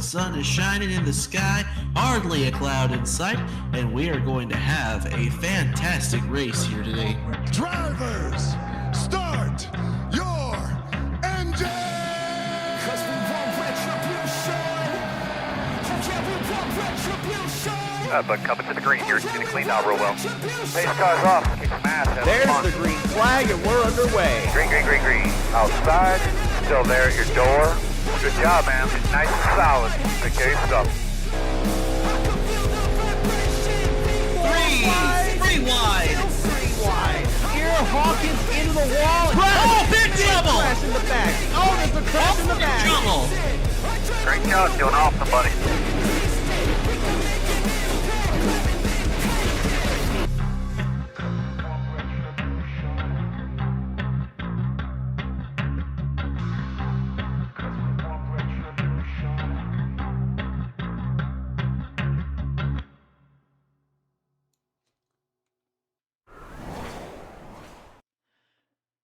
The sun is shining in the sky, hardly a cloud in sight, and we are going to have a fantastic race here today. Drivers, start your engine! Cause we want retribution. Yeah, we want retribution. But coming to the green here, it's going to clean out real well. Pace car's off, kick some ass. There's the green flag and we're underway. Green, green, green, green. Outside, still there at your door. Good job, man. Nice and solid. Take care of yourself. Three wide. Here, Hawkins into the wall. Oh, big trouble! Crash in the back. Oh, there's a crash in the back. Trouble. Great job, doing awesome, buddy.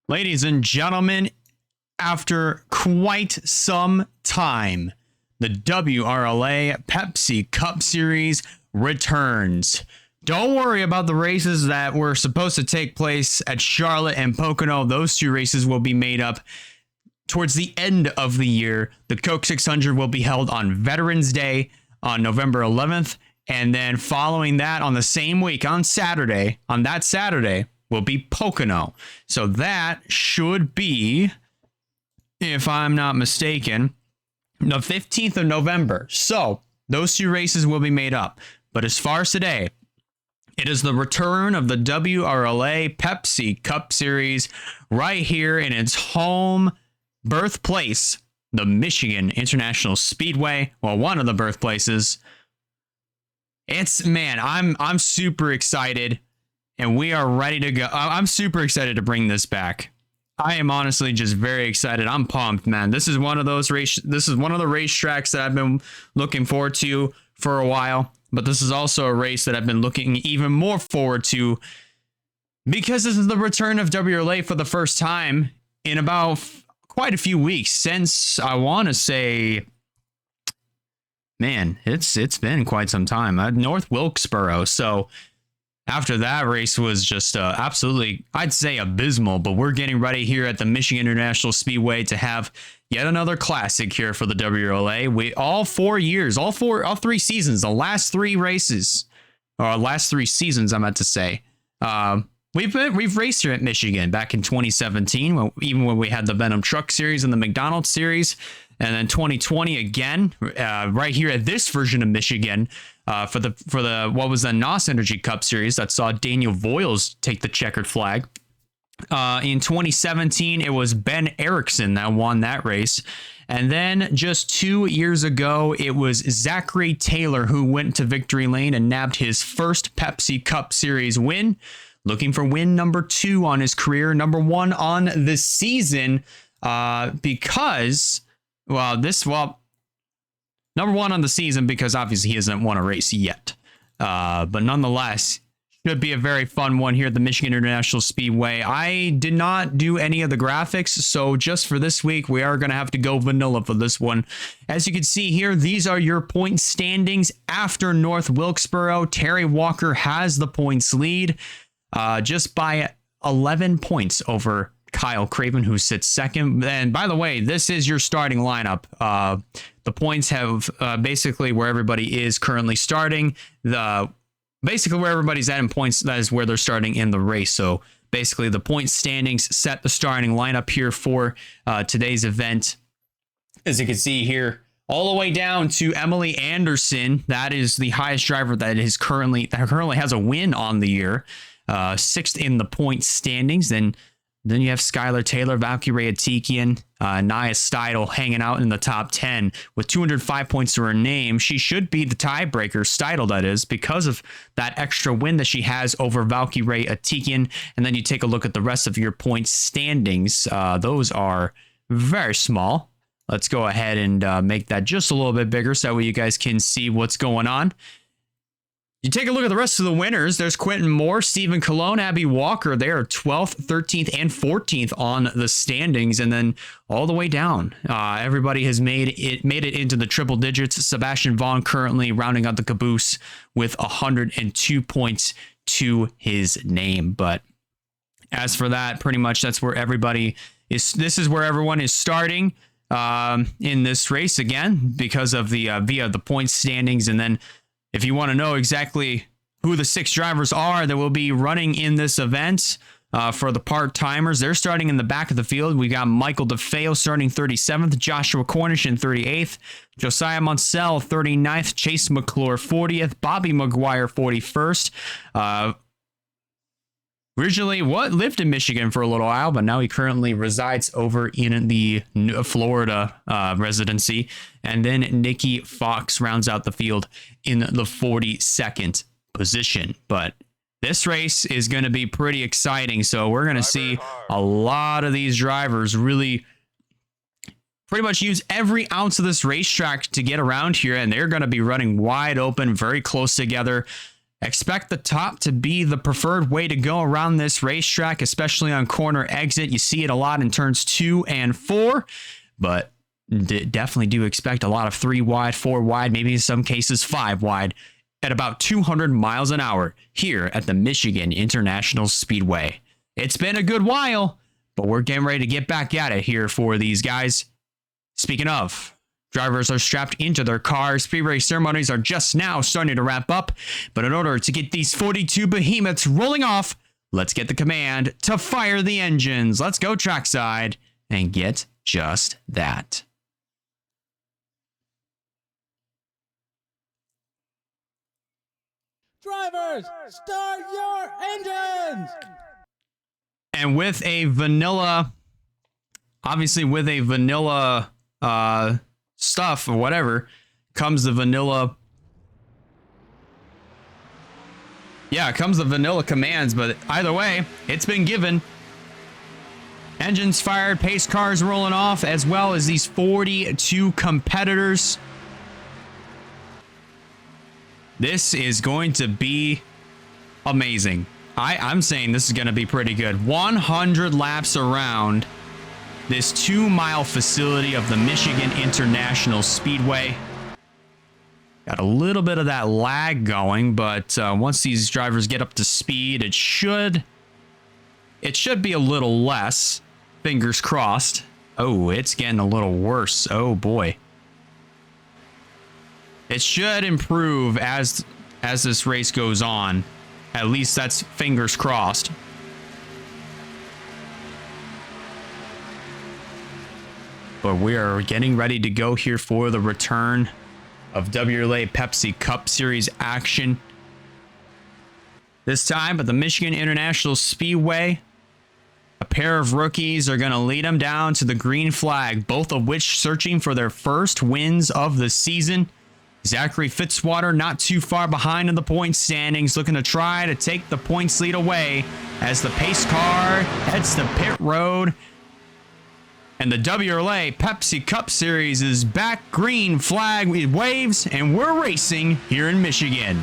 Ladies and gentlemen, after quite some time, the WRLA Pepsi Cup Series returns. Don't worry about the races that were supposed to take place at Charlotte and Pocono. Those two races will be made up towards the end of the year. The Coke 600 will be held on Veterans Day on November 11th. And then following that on the same week on that Saturday, will be Pocono. So that should be, if I'm not mistaken, the 15th of November. So those two races will be made up. But as far as today, it is the return of the WRLA Pepsi Cup Series right here in its home birthplace, the Michigan International Speedway. Well, one of the birthplaces. I'm super excited. And we are ready to go. I'm super excited to bring this back. I am honestly just very excited. I'm pumped, man. This is one of the racetracks that I've been looking forward to for a while. But this is also a race that I've been looking even more forward to because this is the return of WRLA for the first time in about quite a few weeks since I want to say, man, it's been quite some time. North Wilkesboro. So after that race was just absolutely, I'd say abysmal, but we're getting ready here at the Michigan International Speedway to have yet another classic here for the WRLA. All 3 seasons, the last 3 races, or last 3 seasons, I meant to say. We've raced here at Michigan back in 2017, even when we had the Venom Truck Series and the McDonald's Series, and then 2020 again, right here at this version of Michigan. For the what was the NOS Energy Cup Series that saw Daniel Voiles take the checkered flag. In 2017, it was Ben Erickson that won that race. And then just 2 years ago, it was Zachary Taylor who went to victory lane and nabbed his first Pepsi Cup Series win, looking for win number 2 on his career, number 1 on the season, because, number 1 on the season because obviously he hasn't won a race yet. But nonetheless, should be a very fun one here at the Michigan International Speedway. I did not do any of the graphics, so just for this week, we are going to have to go vanilla for this one. As you can see here, these are your point standings after North Wilkesboro. Terry Walker has the points lead just by 11 points over Kyle Craven, who sits second. And by the way, this is your starting lineup. The points have basically where everybody is currently starting. Basically where everybody's at in points, that is where they're starting in the race. So basically the point standings set the starting lineup here for today's event. As you can see here, all the way down to Emily Anderson. That is the highest driver that currently has a win on the year. 6th in the point standings. Then you have Skylar Taylor, Valkyrie Atikian, Naya Steidel hanging out in the top 10 with 205 points to her name. She should be the tiebreaker, Steidel that is, because of that extra win that she has over Valkyrie Atikian. And then you take a look at the rest of your point standings. Those are very small. Let's go ahead and make that just a little bit bigger so that way you guys can see what's going on. You take a look at the rest of the winners. There's Quentin Moore, Stephen Colon, Abby Walker. They are 12th, 13th, and 14th on the standings. And then all the way down, everybody has made it into the triple digits. Sebastian Vaughn currently rounding out the caboose with 102 points to his name. But as for that, pretty much that's where everybody is. This is where everyone is starting in this race again because of the via the point standings. And then if you want to know exactly who the 6 drivers are that will be running in this event for the part-timers, they're starting in the back of the field. We got Michael DeFeo starting 37th, Joshua Cornish in 38th, Josiah Munsell 39th, Chase McClure 40th, Bobby McGuire 41st. Originally lived in Michigan for a little while, but now he currently resides over in the Florida residency. And then Nikki Fox rounds out the field in the 42nd position. But this race is going to be pretty exciting. So we're going to see a lot of these drivers really pretty much use every ounce of this racetrack to get around here. And they're going to be running wide open, very close together. Expect the top to be the preferred way to go around this racetrack, especially on corner exit. You see it a lot in turns 2 and 4, but definitely do expect a lot of 3 wide, 4 wide, maybe in some cases 5 wide at about 200 miles an hour here at the Michigan International Speedway. It's been a good while, but we're getting ready to get back at it here for these guys. Speaking of, drivers are strapped into their cars. Speed race ceremonies are just now starting to wrap up. But in order to get these 42 behemoths rolling off, let's get the command to fire the engines. Let's go trackside and get just that. Drivers, start your engines! And with a vanilla, obviously with a vanilla stuff or whatever comes the vanilla comes the vanilla commands, but either way it's been given. Engines fired, pace cars rolling off, as well as these 42 competitors. This is going to be amazing. I'm saying this is going to be pretty good. 100 laps around this 2-mile facility of the Michigan International Speedway. Got a little bit of that lag going, but once these drivers get up to speed, it should be a little less. Fingers crossed. Oh, it's getting a little worse. Oh boy. It should improve as this race goes on. At least that's fingers crossed. But we are getting ready to go here for the return of WRLA Pepsi Cup Series action. This time at the Michigan International Speedway, a pair of rookies are going to lead them down to the green flag, both of which searching for their first wins of the season. Zachary Fitzwater not too far behind in the point standings, looking to try to take the points lead away as the pace car heads to pit road. And the WRLA Pepsi Cup Series is back. Green flag waves, and we're racing here in Michigan.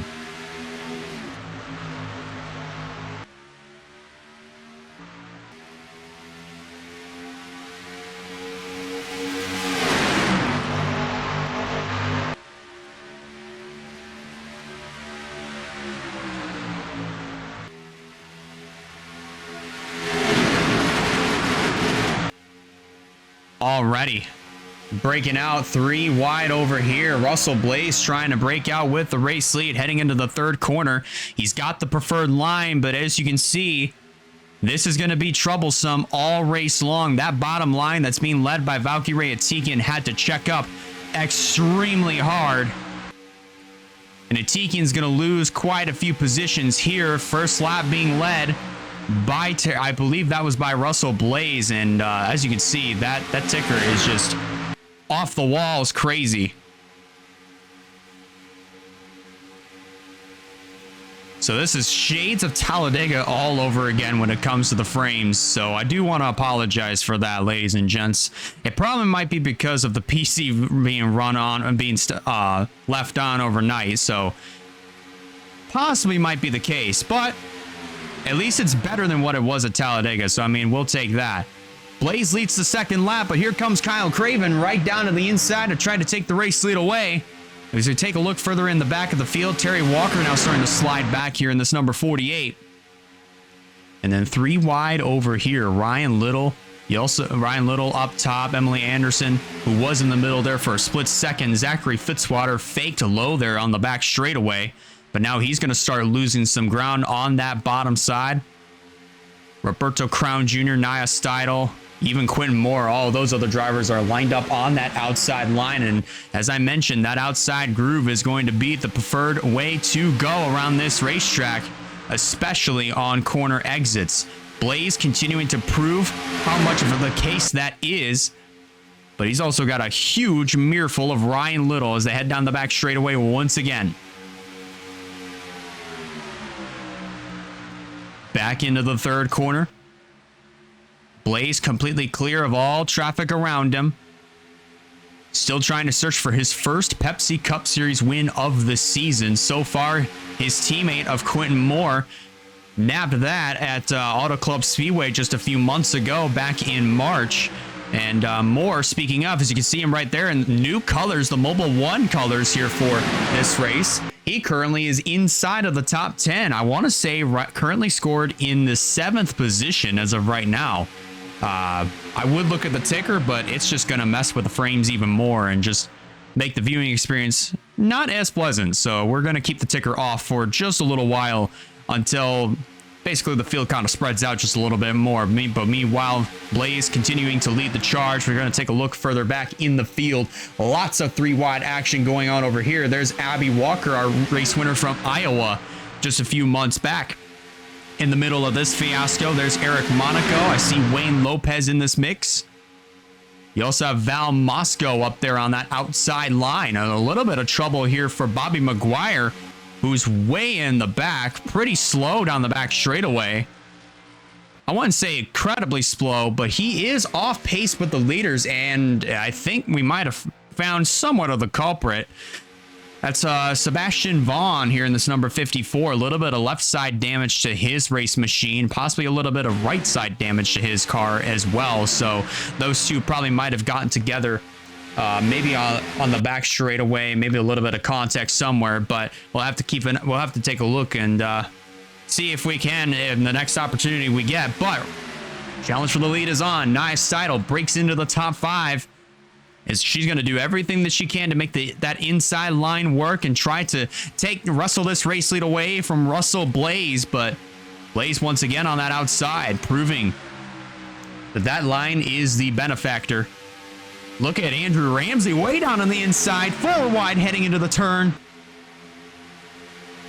Alrighty, breaking out 3 wide over here. Russell Blaze trying to break out with the race lead heading into the 3rd corner. He's got the preferred line, but as you can see, this is going to be troublesome all race long. That bottom line that's being led by Valkyrie Atikian had to check up extremely hard. And Atikian's going to lose quite a few positions here. First lap being led by, I believe that was by Russell Blaze, and as you can see, that ticker is just off the walls crazy. So this is shades of Talladega all over again when it comes to the frames, so I do want to apologize for that, ladies and gents. It probably might be because of the PC being run on and being left on overnight, so possibly might be the case, but at least it's better than what it was at Talladega. So, I mean, we'll take that. Blaze leads the second lap, but here comes Kyle Craven right down to the inside to try to take the race lead away. As we take a look further in the back of the field, Terry Walker now starting to slide back here in this number 48. And then 3 wide over here, Ryan Little. Ryan Little up top, Emily Anderson, who was in the middle there for a split second. Zachary Fitzwater faked low there on the back straightaway, but now he's going to start losing some ground on that bottom side. Roberto Crown Jr., Nia Steidel, even Quentin Moore, all of those other drivers are lined up on that outside line. And as I mentioned, that outside groove is going to be the preferred way to go around this racetrack, especially on corner exits. Blaze continuing to prove how much of the case that is, but he's also got a huge mirror full of Ryan Little as they head down the back straightaway once again. Back into the third corner. Blaze completely clear of all traffic around him. Still trying to search for his first Pepsi Cup Series win of the season. So far, his teammate of Quentin Moore nabbed that at Auto Club Speedway just a few months ago, back in March. And Moore, speaking of, as you can see him right there in new colors, the Mobile One colors here for this race. He currently is inside of the top 10. I want to say currently scored in the 7th position as of right now. I would look at the ticker, but it's just going to mess with the frames even more and just make the viewing experience not as pleasant. So we're going to keep the ticker off for just a little while until basically the field kind of spreads out just a little bit more. But meanwhile, Blaze continuing to lead the charge. We're going to take a look further back in the field. Lots of 3 wide action going on over here. There's Abby Walker, our race winner from Iowa just a few months back. In the middle of this fiasco, there's Eric Monaco. I see Wayne Lopez in this mix. You also have Val Moscow up there on that outside line. A little bit of trouble here for Bobby McGuire, who's way in the back, pretty slow down the back straightaway. I wouldn't say incredibly slow, but he is off pace with the leaders, and I think we might have found somewhat of the culprit. That's Sebastian Vaughn here in this number 54. A little bit of left side damage to his race machine, possibly a little bit of right side damage to his car as well. So those two probably might have gotten together. Maybe on the back straightaway, maybe a little bit of contact somewhere, but we'll have to take a look and see if we can in the next opportunity we get. But challenge for the lead is on. Nia Steidel breaks into the top 5. As she's going to do everything that she can to make that inside line work and try to wrestle this race lead away from Russell Blaze, but Blaze once again on that outside, proving that line is the benefactor. Look at Andrew Ramsey way down on the inside, 4 wide heading into the turn.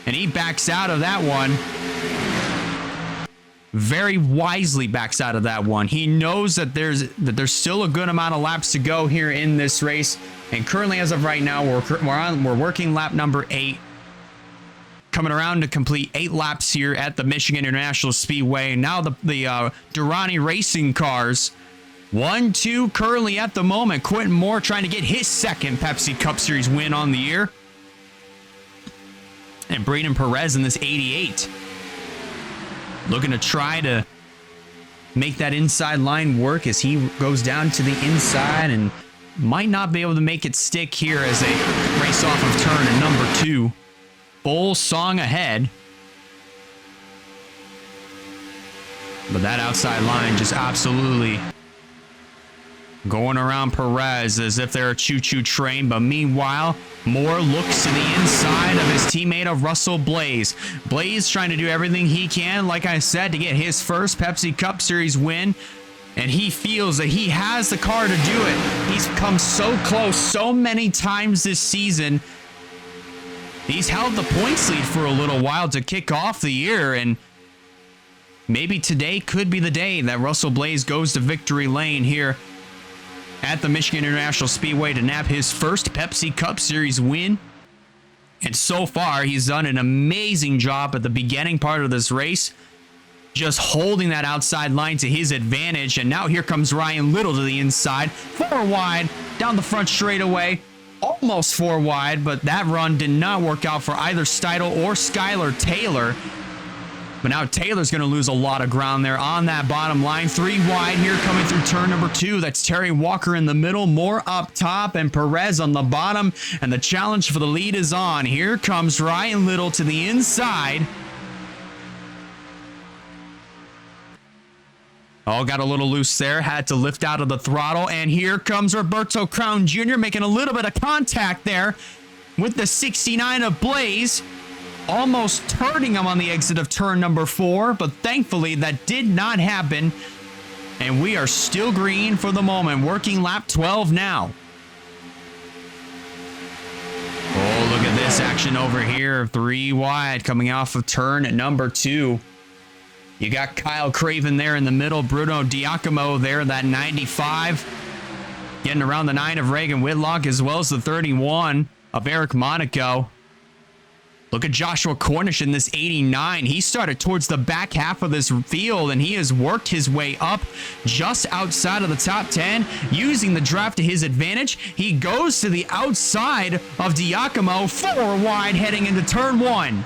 And he backs out of that one. Very wisely backs out of that one. He knows that there's still a good amount of laps to go here in this race. And currently, as of right now, we're working lap number 8. Coming around to complete 8 laps here at the Michigan International Speedway. Now the Durrani racing cars. 1-2 currently at the moment. Quentin Moore trying to get his second Pepsi Cup Series win on the year. And Braden Perez in this 88. Looking to try to make that inside line work as he goes down to the inside and might not be able to make it stick here as they race off of turn number 2. Full song ahead. But that outside line just absolutely going around Perez as if they're a choo-choo train. But meanwhile, Moore looks to the inside of his teammate of Russell Blaze. Blaze trying to do everything he can, like I said, to get his first Pepsi Cup Series win. And he feels that he has the car to do it. He's come so close so many times this season. He's held the points lead for a little while to kick off the year, and maybe today could be the day that Russell Blaze goes to victory lane here at the Michigan International Speedway to nab his first Pepsi Cup Series win. And so far, he's done an amazing job at the beginning part of this race, just holding that outside line to his advantage. And now here comes Ryan Little to the inside, 4 wide, down the front straightaway, almost 4 wide, but that run did not work out for either Steidel or Skylar Taylor. But now Taylor's going to lose a lot of ground there on that bottom line. 3 wide here coming through turn number 2. That's Terry Walker in the middle, Moore up top, and Perez on the bottom. And the challenge for the lead is on. Here comes Ryan Little to the inside. Oh, got a little loose there. Had to lift out of the throttle. And here comes Roberto Crown Jr. making a little bit of contact there with the 69 of Blaze. Almost turning him on the exit of turn number 4. But thankfully, that did not happen. And we are still green for the moment. Working lap 12 now. Oh, look at this action over here. 3 wide coming off of turn number 2. You got Kyle Craven there in the middle. Bruno Diacomo there, that 95. Getting around the 9 of Reagan Whitlock, as well as the 31 of Eric Monaco. Look at Joshua Cornish in this 89. He started towards the back half of this field, and he has worked his way up just outside of the top 10, using the draft to his advantage. He goes to the outside of Diacomo, 4 wide heading into turn 1.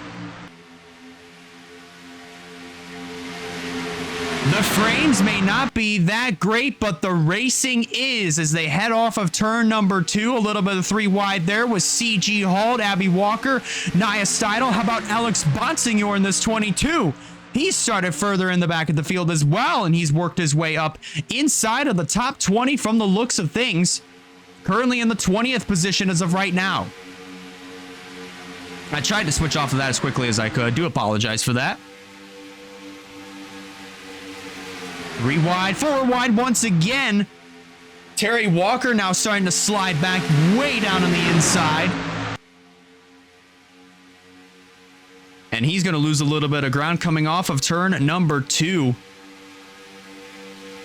The frames may not be that great, but the racing is as they head off of turn number 2. A little bit of 3 wide there with C.G. Hall, Abby Walker, Nia Steidel. How about Alex Bonsignor in this 22? He started further in the back of the field as well, and he's worked his way up inside of the top 20 from the looks of things. Currently in the 20th position as of right now. I tried to switch off of that as quickly as I could. Do apologize for that. 3 wide, 4 wide once again. Terry Walker now starting to slide back way down on the inside. And he's going to lose a little bit of ground coming off of turn number 2.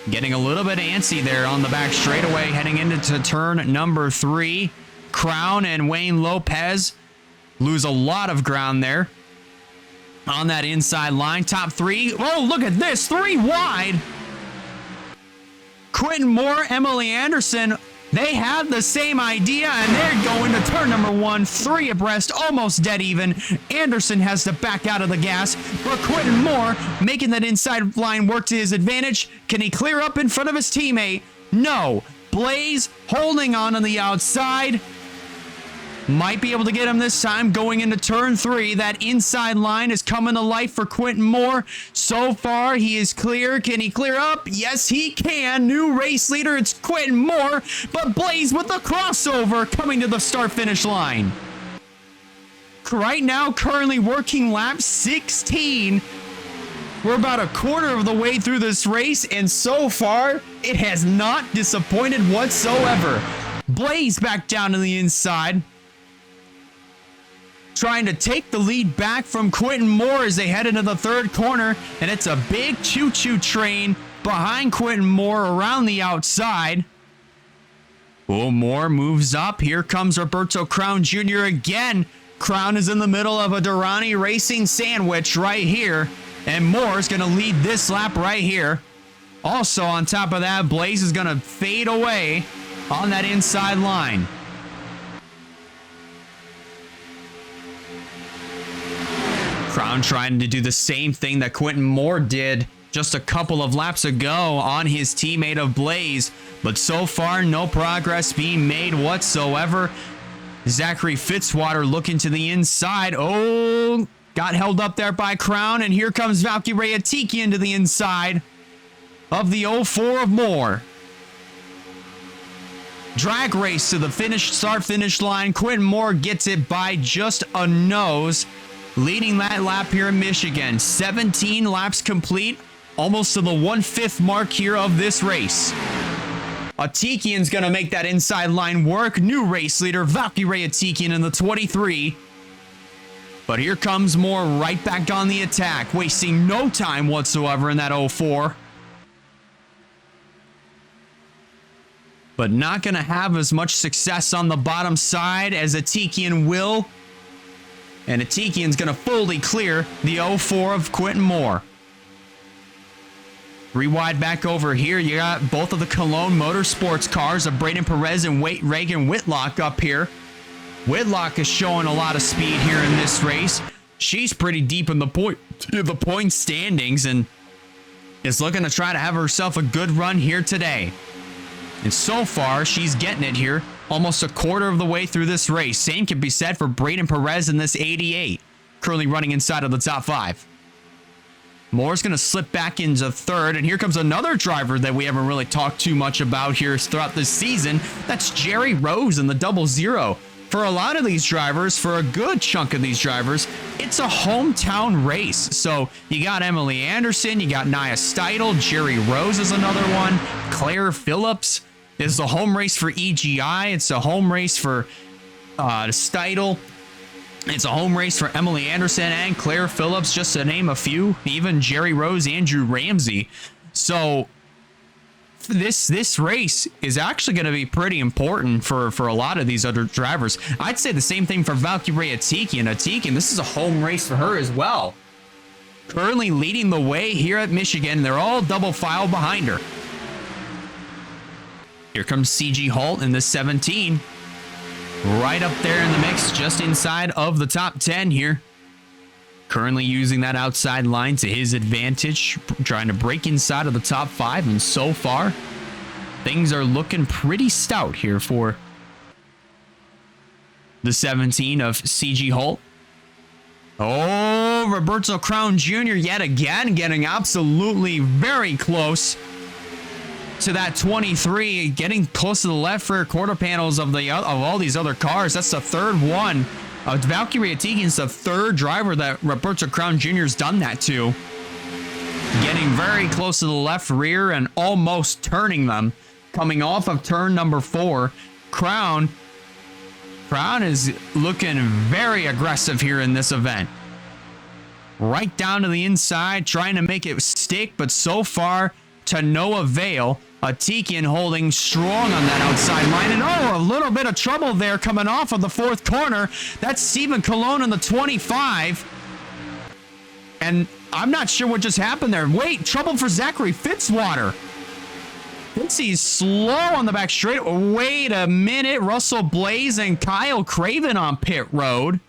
Getting a little bit antsy there on the back straightaway heading into turn number 3. Crown and Wayne Lopez lose a lot of ground there on that inside line. Top 3. Oh, look at this. 3 wide. Quentin Moore, Emily Anderson, they have the same idea, and they're going to turn number 1, 3 abreast, almost dead even. Anderson has to back out of the gas, but Quentin Moore making that inside line work to his advantage. Can he clear up in front of his teammate? No. Blaze holding on the outside. Might be able to get him this time going into turn 3. That inside line is coming to life for Quentin Moore. So far, he is clear. Can he clear up? Yes, he can. New race leader, it's Quentin Moore. But Blaze with the crossover coming to the start-finish line. Right now, currently working lap 16. We're about a quarter of the way through this race, and so far, it has not disappointed whatsoever. Blaze back down to the inside. Trying to take the lead back from Quentin Moore as they head into the 3rd corner. And it's a big choo-choo train behind Quentin Moore around the outside. Oh, Moore moves up. Here comes Roberto Crown Jr. again. Crown is in the middle of a Durrani Racing sandwich right here. And Moore is going to lead this lap right here. Also, on top of that, Blaze is going to fade away on that inside line. Crown trying to do the same thing that Quentin Moore did just a couple of laps ago on his teammate of Blaze. But so far, no progress being made whatsoever. Zachary Fitzwater looking to the inside. Oh, got held up there by Crown. And here comes Valkyrie Atiki into the inside of the 04 of Moore. Drag race to the start-finish line. Quentin Moore gets it by just a nose. Leading that lap here in Michigan. 17 laps complete. Almost to the 1/5 mark here of this race. Atikian's going to make that inside line work. New race leader, Valkyrie Atikian in the 23. But here comes Moore right back on the attack. Wasting no time whatsoever in that 04. But not going to have as much success on the bottom side as Atikian will. And Atikian's going to fully clear the 04 of Quentin Moore. 3 wide back over here. You got both of the Cologne Motorsports cars of Braden Perez and Reagan Whitlock up here Whitlock is showing a lot of speed here in this race. She's pretty deep in the point standings and is looking to try to have herself a good run here today. And so far, she's getting it here, almost a quarter of the way through this race. Same can be said for Braden Perez in this 88, currently running inside of the top 5. Moore's going to slip back into third, and here comes another driver that we haven't really talked too much about here throughout this season. That's Jerry Rose in the 00. For a lot of these drivers, for a good chunk of these drivers, it's a hometown race. So you got Emily Anderson, you got Nia Steidel, Jerry Rose is another one, Claire Phillips is the home race for EGI. It's a home race for Steidel. It's a home race for Emily Anderson and Claire Phillips, just to name a few. Even Jerry Rose, Andrew Ramsey. So this race is actually going to be pretty important for a lot of these other drivers. I'd say the same thing for Valkyrie Atikian. Atikian, this is a home race for her as well. Currently leading the way here at Michigan. They're all double file behind her. Here comes CG Holt in the 17. Right up there in the mix, just inside of the top 10 here. Currently using that outside line to his advantage, trying to break inside of the top 5, and so far, things are looking pretty stout here for the 17 of CG Holt. Oh, Roberto Crown Jr. yet again, getting absolutely very close to that 23, getting close to the left rear quarter panels of all these other cars. That's the third one. Valkyrie Atikian's the third driver that Roberto Crown Jr. has done that to. Getting very close to the left rear and almost turning them. Coming off of turn number 4. Crown is looking very aggressive here in this event. Right down to the inside, trying to make it stick, but so far to no avail. Atikian holding strong on that outside line. And a little bit of trouble there coming off of the 4th corner. That's Stephen Colon in the 25. And I'm not sure what just happened there. Wait, trouble for Zachary Fitzwater. Fitzy's slow on the back straight. Wait a minute. Russell Blaze and Kyle Craven on pit road.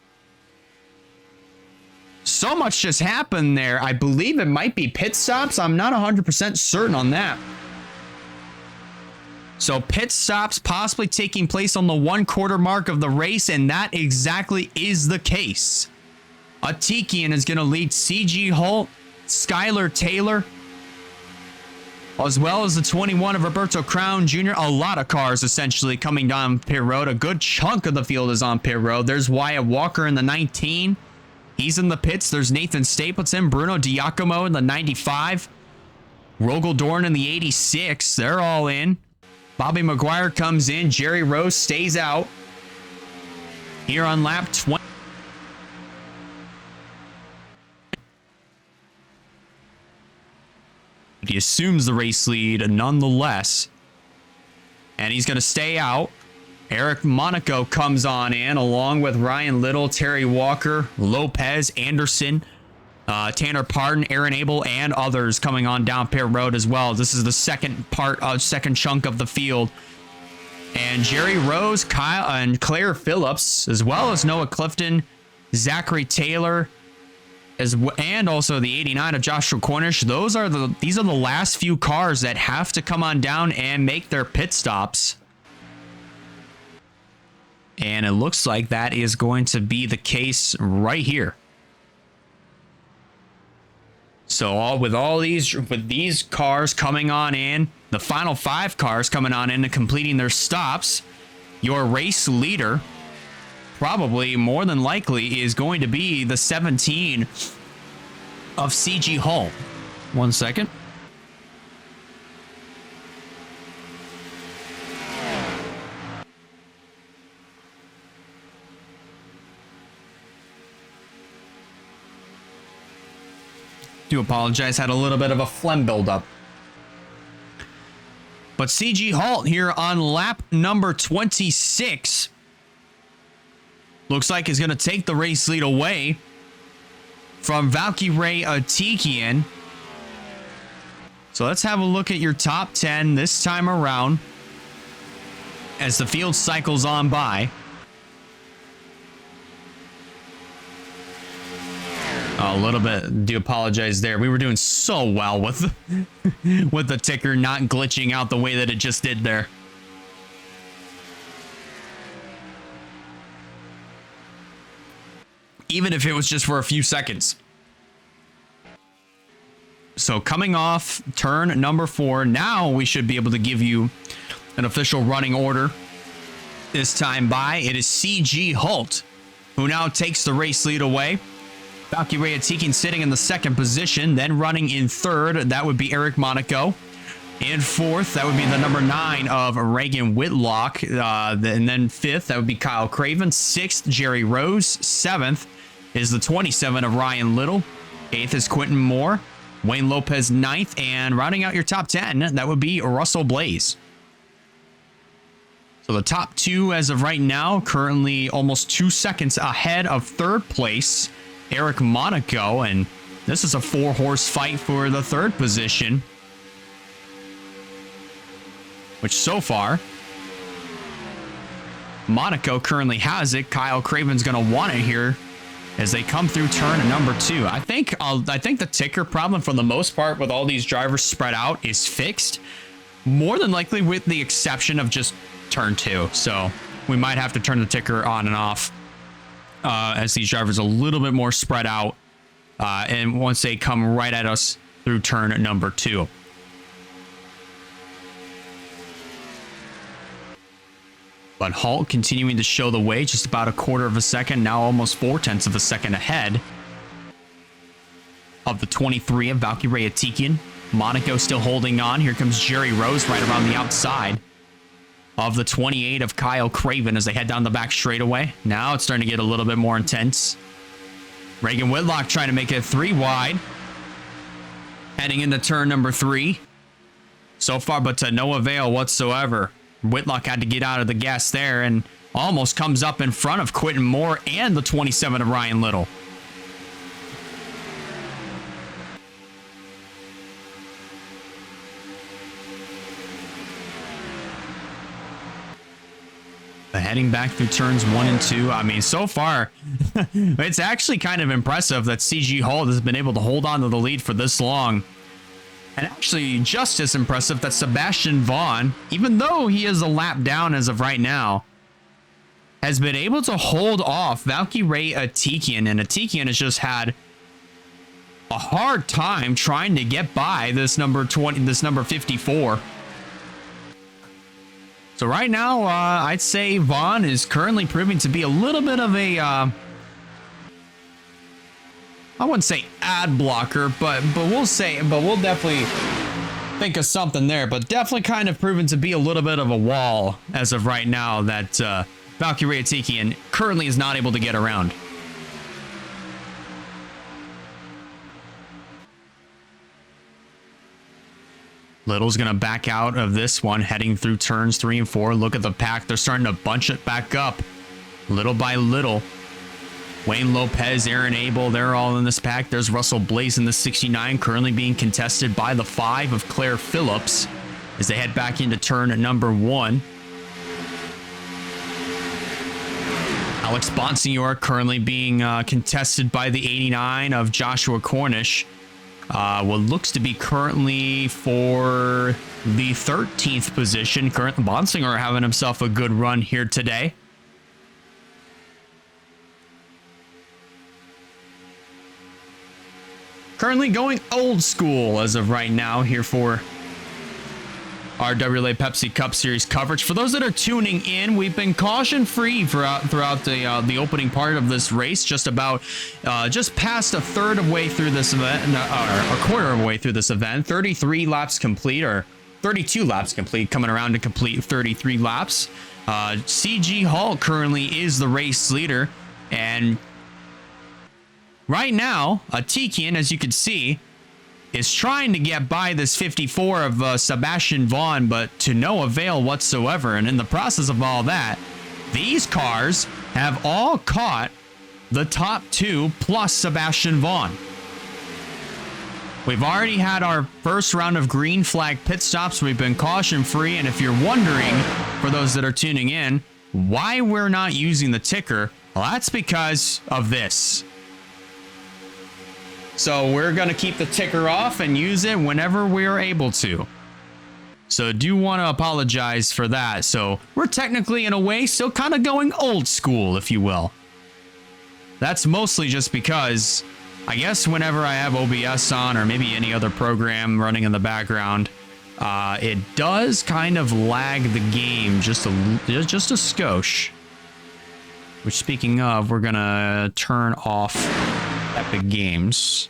So much just happened there. I believe it might be pit stops. I'm not 100% certain on that. So pit stops possibly taking place on the 1/4 mark of the race, and that exactly is the case. Atikian is going to lead CG Holt, Skylar Taylor, as well as the 21 of Roberto Crown Jr. A lot of cars essentially coming down pit road. A good chunk of the field is on pit road. There's Wyatt Walker in the 19. He's in the pits. There's Nathan Stapleton, Bruno Diacomo in the 95. Rogel Dorn in the 86. They're all in. Bobby McGuire comes in. Jerry Rose stays out. Here on lap 20. He assumes the race lead nonetheless. And he's going to stay out. Eric Monaco comes on in along with Ryan Little, Terry Walker, Lopez, Anderson, Tanner Pardon, Aaron Abel, and others coming on down pit road as well. This is the second chunk of the field. And Jerry Rose, Kyle, and Claire Phillips, as well as Noah Clifton, Zachary Taylor, and also the 89 of Joshua Cornish. These are the last few cars that have to come on down and make their pit stops. And it looks like that is going to be the case right here. So with these cars coming on in, the final 5 cars coming on in and completing their stops, your race leader, probably more than likely, is going to be the 17 of CG Hull. 1 second. Do apologize, had a little bit of a phlegm buildup. But CG Halt here on lap number 26 looks like is going to take the race lead away from Valkyrie Atikian. So let's have a look at your top 10 this time around as the field cycles on by. A little bit. Do apologize there. We were doing so well with with the ticker not glitching out the way that it just did there. Even if it was just for a few seconds. So coming off turn number 4, now we should be able to give you an official running order. This time by, it is CG Holt, who now takes the race lead away. Valkyrie Atikin sitting in the 2nd position, then running in 3rd, that would be Eric Monaco. In 4th, that would be the number 9 of Reagan Whitlock. And then 5th, that would be Kyle Craven. 6th, Jerry Rose. 7th is the 27 of Ryan Little. 8th is Quentin Moore. Wayne Lopez 9th. And rounding out your top 10, that would be Russell Blaze. So the top 2 as of right now, currently almost 2 seconds ahead of 3rd place, Eric Monaco. And this is a 4-horse fight for the 3rd position. Which so far, Monaco currently has it. Kyle Craven's going to want it here as they come through turn number 2. I think the ticker problem for the most part with all these drivers spread out is fixed. More than likely with the exception of just turn 2. So we might have to turn the ticker on and off as these drivers are a little bit more spread out. And once they come right at us through turn number 2. But Holt continuing to show the way, just about a 1/4 of a second, now almost 4/10 of a second ahead of the 23 of Valkyrie Atikin. Monaco still holding on. Here comes Jerry Rose right around the outside of the 28 of Kyle Craven as they head down the back straightaway. Now it's starting to get a little bit more intense. Reagan Whitlock trying to make it 3 wide. Heading into turn number 3. So far, but to no avail whatsoever. Whitlock had to get out of the gas there and almost comes up in front of Quentin Moore and the 27 of Ryan Little. Heading back through turns 1 and 2. I mean, so far, it's actually kind of impressive that CG Holt has been able to hold on to the lead for this long. And actually, just as impressive that Sebastian Vaughn, even though he is a lap down as of right now, has been able to hold off Valkyrie Atikin. And Atikin has just had a hard time trying to get by this number 20, this number 54. So right now, I'd say Vaughn is currently proving to be a little bit of a... I wouldn't say ad blocker, but we'll definitely think of something there. But definitely kind of proven to be a little bit of a wall as of right now that Valkyrie Atikian currently is not able to get around. Little's going to back out of this one, heading through turns 3 and 4. Look at the pack. They're starting to bunch it back up little by little. Wayne Lopez, Aaron Abel, they're all in this pack. There's Russell Blaze in the 69, currently being contested by the 5 of Claire Phillips as they head back into turn number 1. Alex Bonsignor currently being contested by the 89 of Joshua Cornish. What looks to be currently for the 13th position. Currently, Bonsignor having himself a good run here today. Currently going old school as of right now here for our WRLA Pepsi Cup Series coverage. For those that are tuning in, we've been caution-free throughout the opening part of this race. Just past a third of way through this event, or a 1/4 of the way through this event. 33 laps complete, or 32 laps complete, coming around to complete 33 laps. CG Holt currently is the race leader, and right now, Atikian, as you can see, is trying to get by this 54 of Sebastian Vaughn, but to no avail whatsoever. And in the process of all that, these cars have all caught the top 2 plus Sebastian Vaughn. We've already had our first round of green flag pit stops. We've been caution-free, and if you're wondering, for those that are tuning in, why we're not using the ticker, well, that's because of this. So we're going to keep the ticker off and use it whenever we're able to. So do want to apologize for that. So we're technically, in a way, still kind of going old school, if you will. That's mostly just because I guess whenever I have OBS on or maybe any other program running in the background, it does kind of lag the game just a skosh. Which, speaking of, we're going to turn off Epic Games.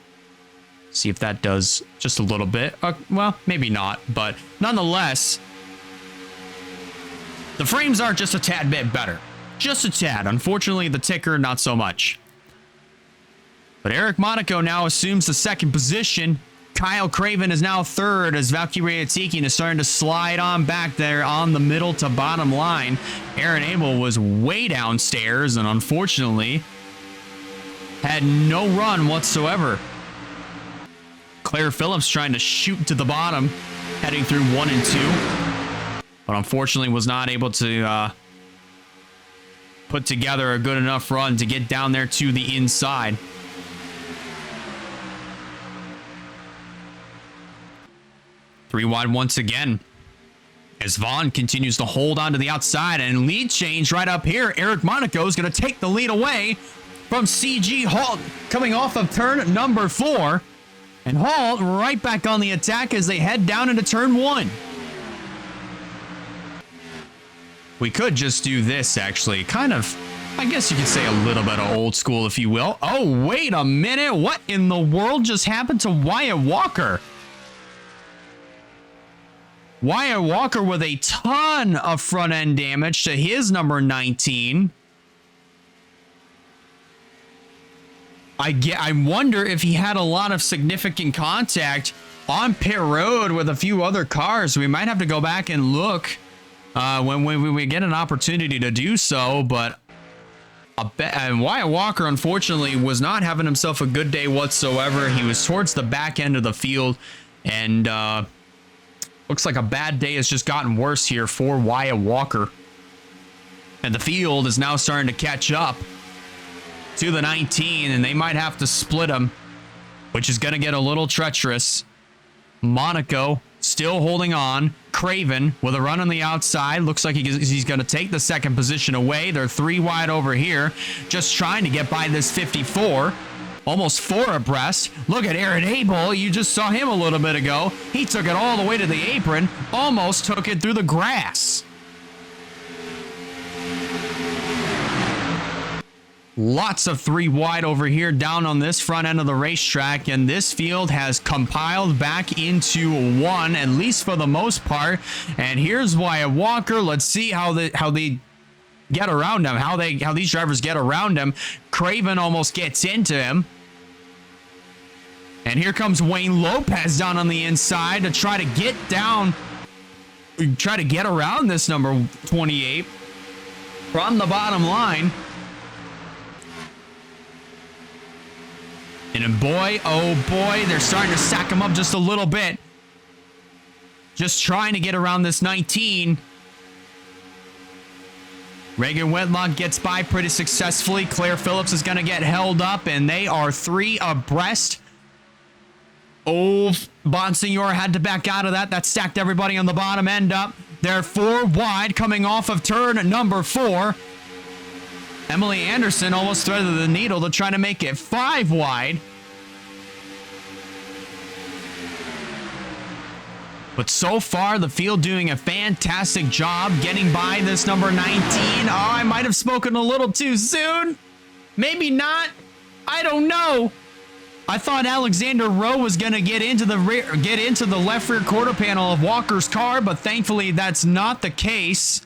See if that does just a little bit. Well, maybe not, but nonetheless, the frames are just a tad bit better. Just a tad. Unfortunately, the ticker, not so much. But Eric Monaco now assumes the second position. Kyle Craven is now third as Valkyrie Atikian is starting to slide on back there on the middle to bottom line. Aaron Abel was way downstairs and unfortunately had no run whatsoever. Claire Phillips trying to shoot to the bottom, heading through 1 and 2. But unfortunately was not able to put together a good enough run to get down there to the inside. Three wide once again. As Vaughn continues to hold on to the outside and lead change right up here. Eric Monaco is going to take the lead away from CG Halt coming off of turn number 4. And Halt right back on the attack as they head down into turn 1. We could just do this actually. Kind of, I guess you could say a little bit of old school if you will. Oh, wait a minute. What in the world just happened to Wyatt Walker? Wyatt Walker with a ton of front end damage to his number 19. I wonder if he had a lot of significant contact on pit road with a few other cars. We might have to go back and look when we get an opportunity to do so. But Wyatt Walker, unfortunately, was not having himself a good day whatsoever. He was towards the back end of the field, and looks like a bad day has just gotten worse here for Wyatt Walker. And the field is now starting to catch up to the 19, and they might have to split him, which is going to get a little treacherous. Monaco still holding on. Craven with a run on the outside. Looks like he's going to take the second position away. They're 3 wide over here, just trying to get by this 54. Almost 4 abreast. Look at Aaron Abel. You just saw him a little bit ago. He took it all the way to the apron. Almost took it through the grass. Lots of 3 wide over here down on this front end of the racetrack, and this field has compiled back into 1, at least for the most part. And here's Wyatt Walker. Let's see how they get around him, how these drivers get around him. Craven almost gets into him. And here comes Wayne Lopez down on the inside to try to get around this number 28 from the bottom line. And boy, oh boy, they're starting to stack him up just a little bit. Just trying to get around this 19. Reagan Whitlock gets by pretty successfully. Claire Phillips is going to get held up, and they are 3 abreast. Oh, Bonsignor had to back out of that. That stacked everybody on the bottom end up. They're 4 wide coming off of turn number 4. Emily Anderson almost threaded the needle to try to make it 5 wide. But so far, the field doing a fantastic job getting by this number 19. Oh, I might have spoken a little too soon. Maybe not. I don't know. I thought Alexander Rowe was going to get into the left rear quarter panel of Walker's car, but thankfully that's not the case.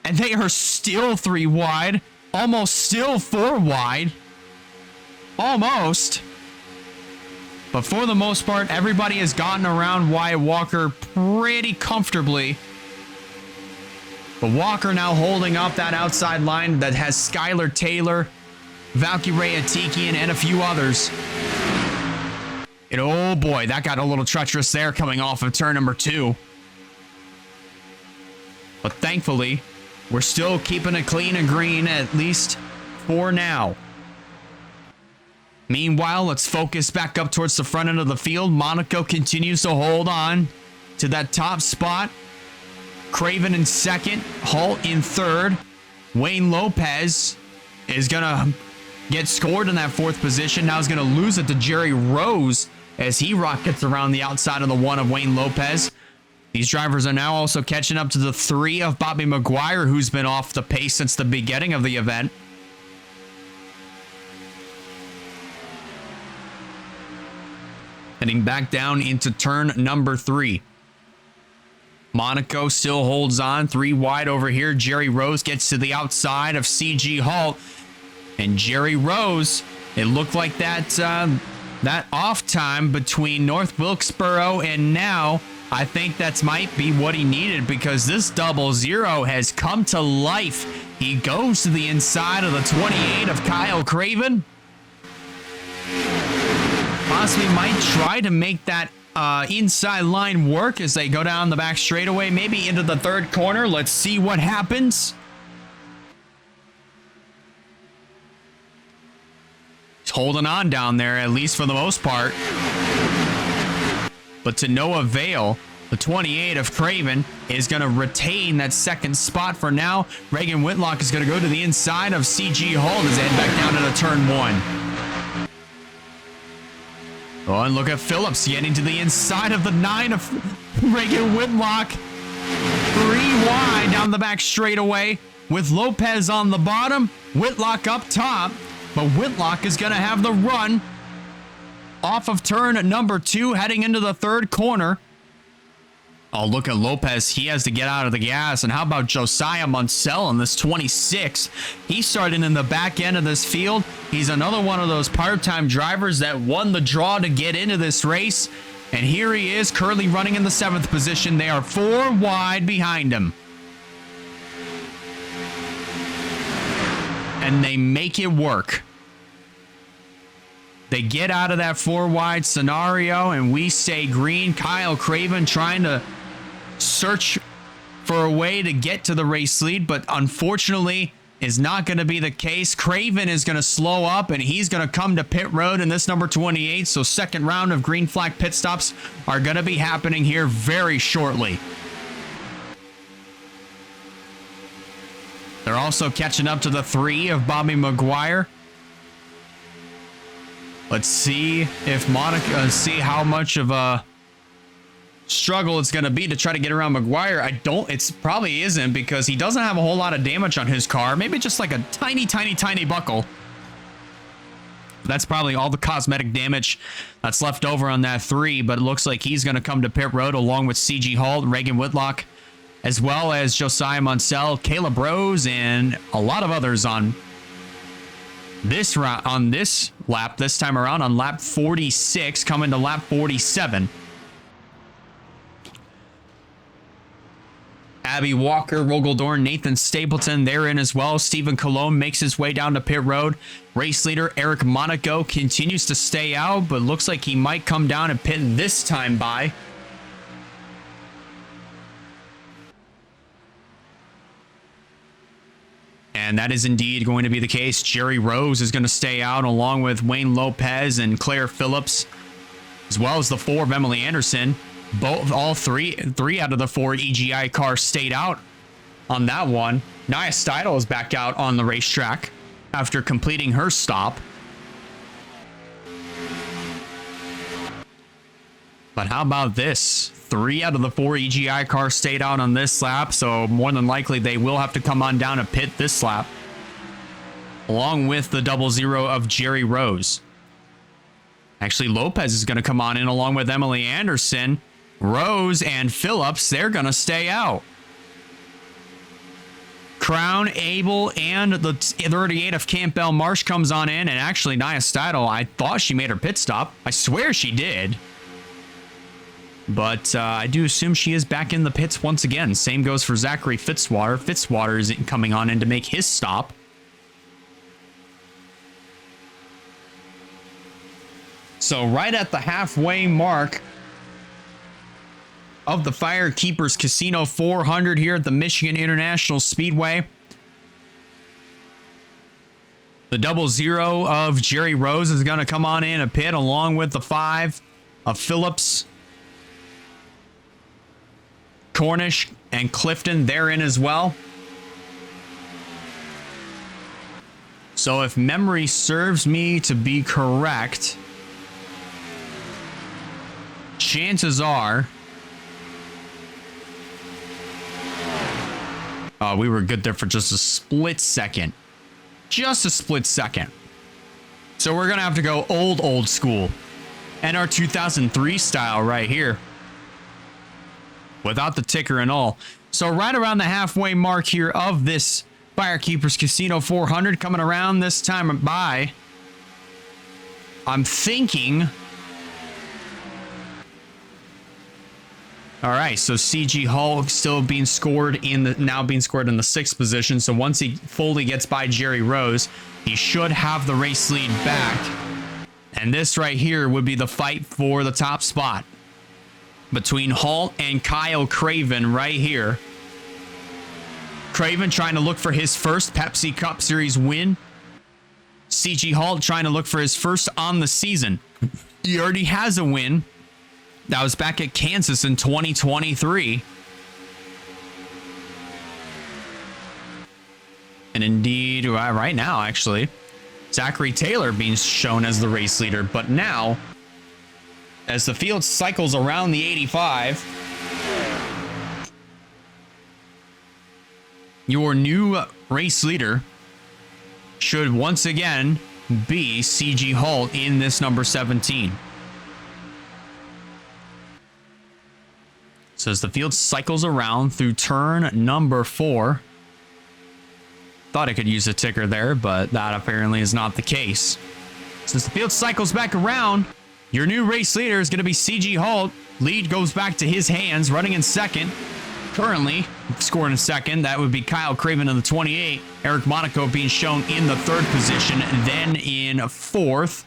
And they are still 3 wide, almost still 4 wide. Almost. But for the most part, everybody has gotten around Wyatt Walker pretty comfortably. But Walker now holding up that outside line that has Skylar Taylor, Valkyrie Atikian, and a few others. And oh boy, that got a little treacherous there coming off of turn number 2. But thankfully, we're still keeping it clean and green, at least for now. Meanwhile, let's focus back up towards the front end of the field. Monaco continues to hold on to that top spot. Craven in second, Halt in third. Wayne Lopez is going to get scored in that fourth position. Now he's going to lose it to Jerry Rose as he rockets around the outside of the one of Wayne Lopez. These drivers are now also catching up to the three of Bobby Maguire, who's been off the pace since the beginning of the event. Heading back down into turn number 3. Monaco still holds on, 3 wide over here. Jerry Rose gets to the outside of CG Halt. And Jerry Rose, it looked like that off time between North Wilkesboro and now, I think that might be what he needed, because this 00 has come to life. He goes to the inside of the 28 of Kyle Craven. Possibly might try to make that inside line work as they go down the back straightaway, maybe into the third corner. Let's see what happens. He's holding on down there, at least for the most part. But to no avail. The 28 of Craven is going to retain that second spot for now. Reagan Whitlock is going to go to the inside of CG Halt as they head back down to turn 1. Oh, and look at Phillips getting to the inside of the 9 of Reagan Whitlock. 3 wide down the back straightaway with Lopez on the bottom. Whitlock up top, but Whitlock is going to have the run off of turn number 2 heading into the third corner. Oh, look at Lopez. He has to get out of the gas. And how about Josiah Munsell in this 26? He's starting in the back end of this field. He's another one of those part-time drivers that won the draw to get into this race. And here he is, currently running in the 7th position. They are 4 wide behind him. And they make it work. They get out of that 4 wide scenario, and we stay green. Kyle Craven trying to search for a way to get to the race lead, but unfortunately is not going to be the case. Craven is going to slow up, and he's going to come to pit road in this number 28. So second round of green flag pit stops are going to be happening here very shortly. They're also catching up to the 3 of Bobby Maguire. Let's see if Monaco, see how much of a struggle it's going to be to try to get around Maguire. It probably isn't, because he doesn't have a whole lot of damage on his car. Maybe just like a tiny buckle. That's probably all the cosmetic damage that's left over on that 3, but it looks like he's going to come to pit road along with CG Halt, Reagan Whitlock, as well as Josiah Munsell, Caleb Rose, and a lot of others on this round, on this lap, this time around on lap 46, coming to lap 47. Abby Walker, Rogaldorn, Nathan Stapleton, they're in as well. Stephen Colon makes his way down to pit road. Race leader Eric Monaco continues to stay out, but looks like he might come down and pit this time by. And that is indeed going to be the case. Jerry Rose is going to stay out along with Wayne Lopez and Claire Phillips, as well as the 4 of Emily Anderson. All three out of the 4 EGI cars stayed out on that one. Nia Steidel is back out on the racetrack after completing her stop. But how about this? 3 out of the 4 EGI cars stayed out on this lap, so more than likely they will have to come on down to pit this lap, along with the 00 of Jerry Rose. Actually, Lopez is going to come on in along with Emily Anderson. Rose and Phillips, they're going to stay out. Crown, Abel, and the 38 of Campbell Marsh comes on in, and actually Nia Steidel, I thought she made her pit stop. I swear she did. But I do assume she is back in the pits once again. Same goes for Zachary Fitzwater. Fitzwater is coming on in to make his stop. So right at the halfway mark of the Firekeepers Casino 400 here at the Michigan International Speedway, The 00 of Jerry Rose is going to come on in a pit along with the 5 of Phillips. Cornish and Clifton, they're in as well. So if memory serves me to be correct, chances are... we were good there for just a split second. Just a split second. So we're going to have to go old school. And our 2003 style right here. Without the ticker and all. So right around the halfway mark here of this Firekeepers Casino 400 coming around this time by. I'm thinking. All right, so CG Hulk still being scored in the 6th position. So once he fully gets by Jerry Rose, he should have the race lead back. And this right here would be the fight for the top spot between Halt and Kyle Craven right here. Craven trying to look for his first Pepsi Cup Series win. CG Halt trying to look for his first on the season. He already has a win. That was back at Kansas in 2023. And indeed, right now, actually, Zachary Taylor being shown as the race leader. But now, as the field cycles around the 85, your new race leader should once again be CG Halt in this number 17. So as the field cycles around through turn number 4, thought I could use a ticker there, but that apparently is not the case. Since the field cycles back around, your new race leader is going to be CG Halt. Lead goes back to his hands, running in second. Currently scored in second. That would be Kyle Craven in the 28. Eric Monaco being shown in the 3rd position, then in 4th.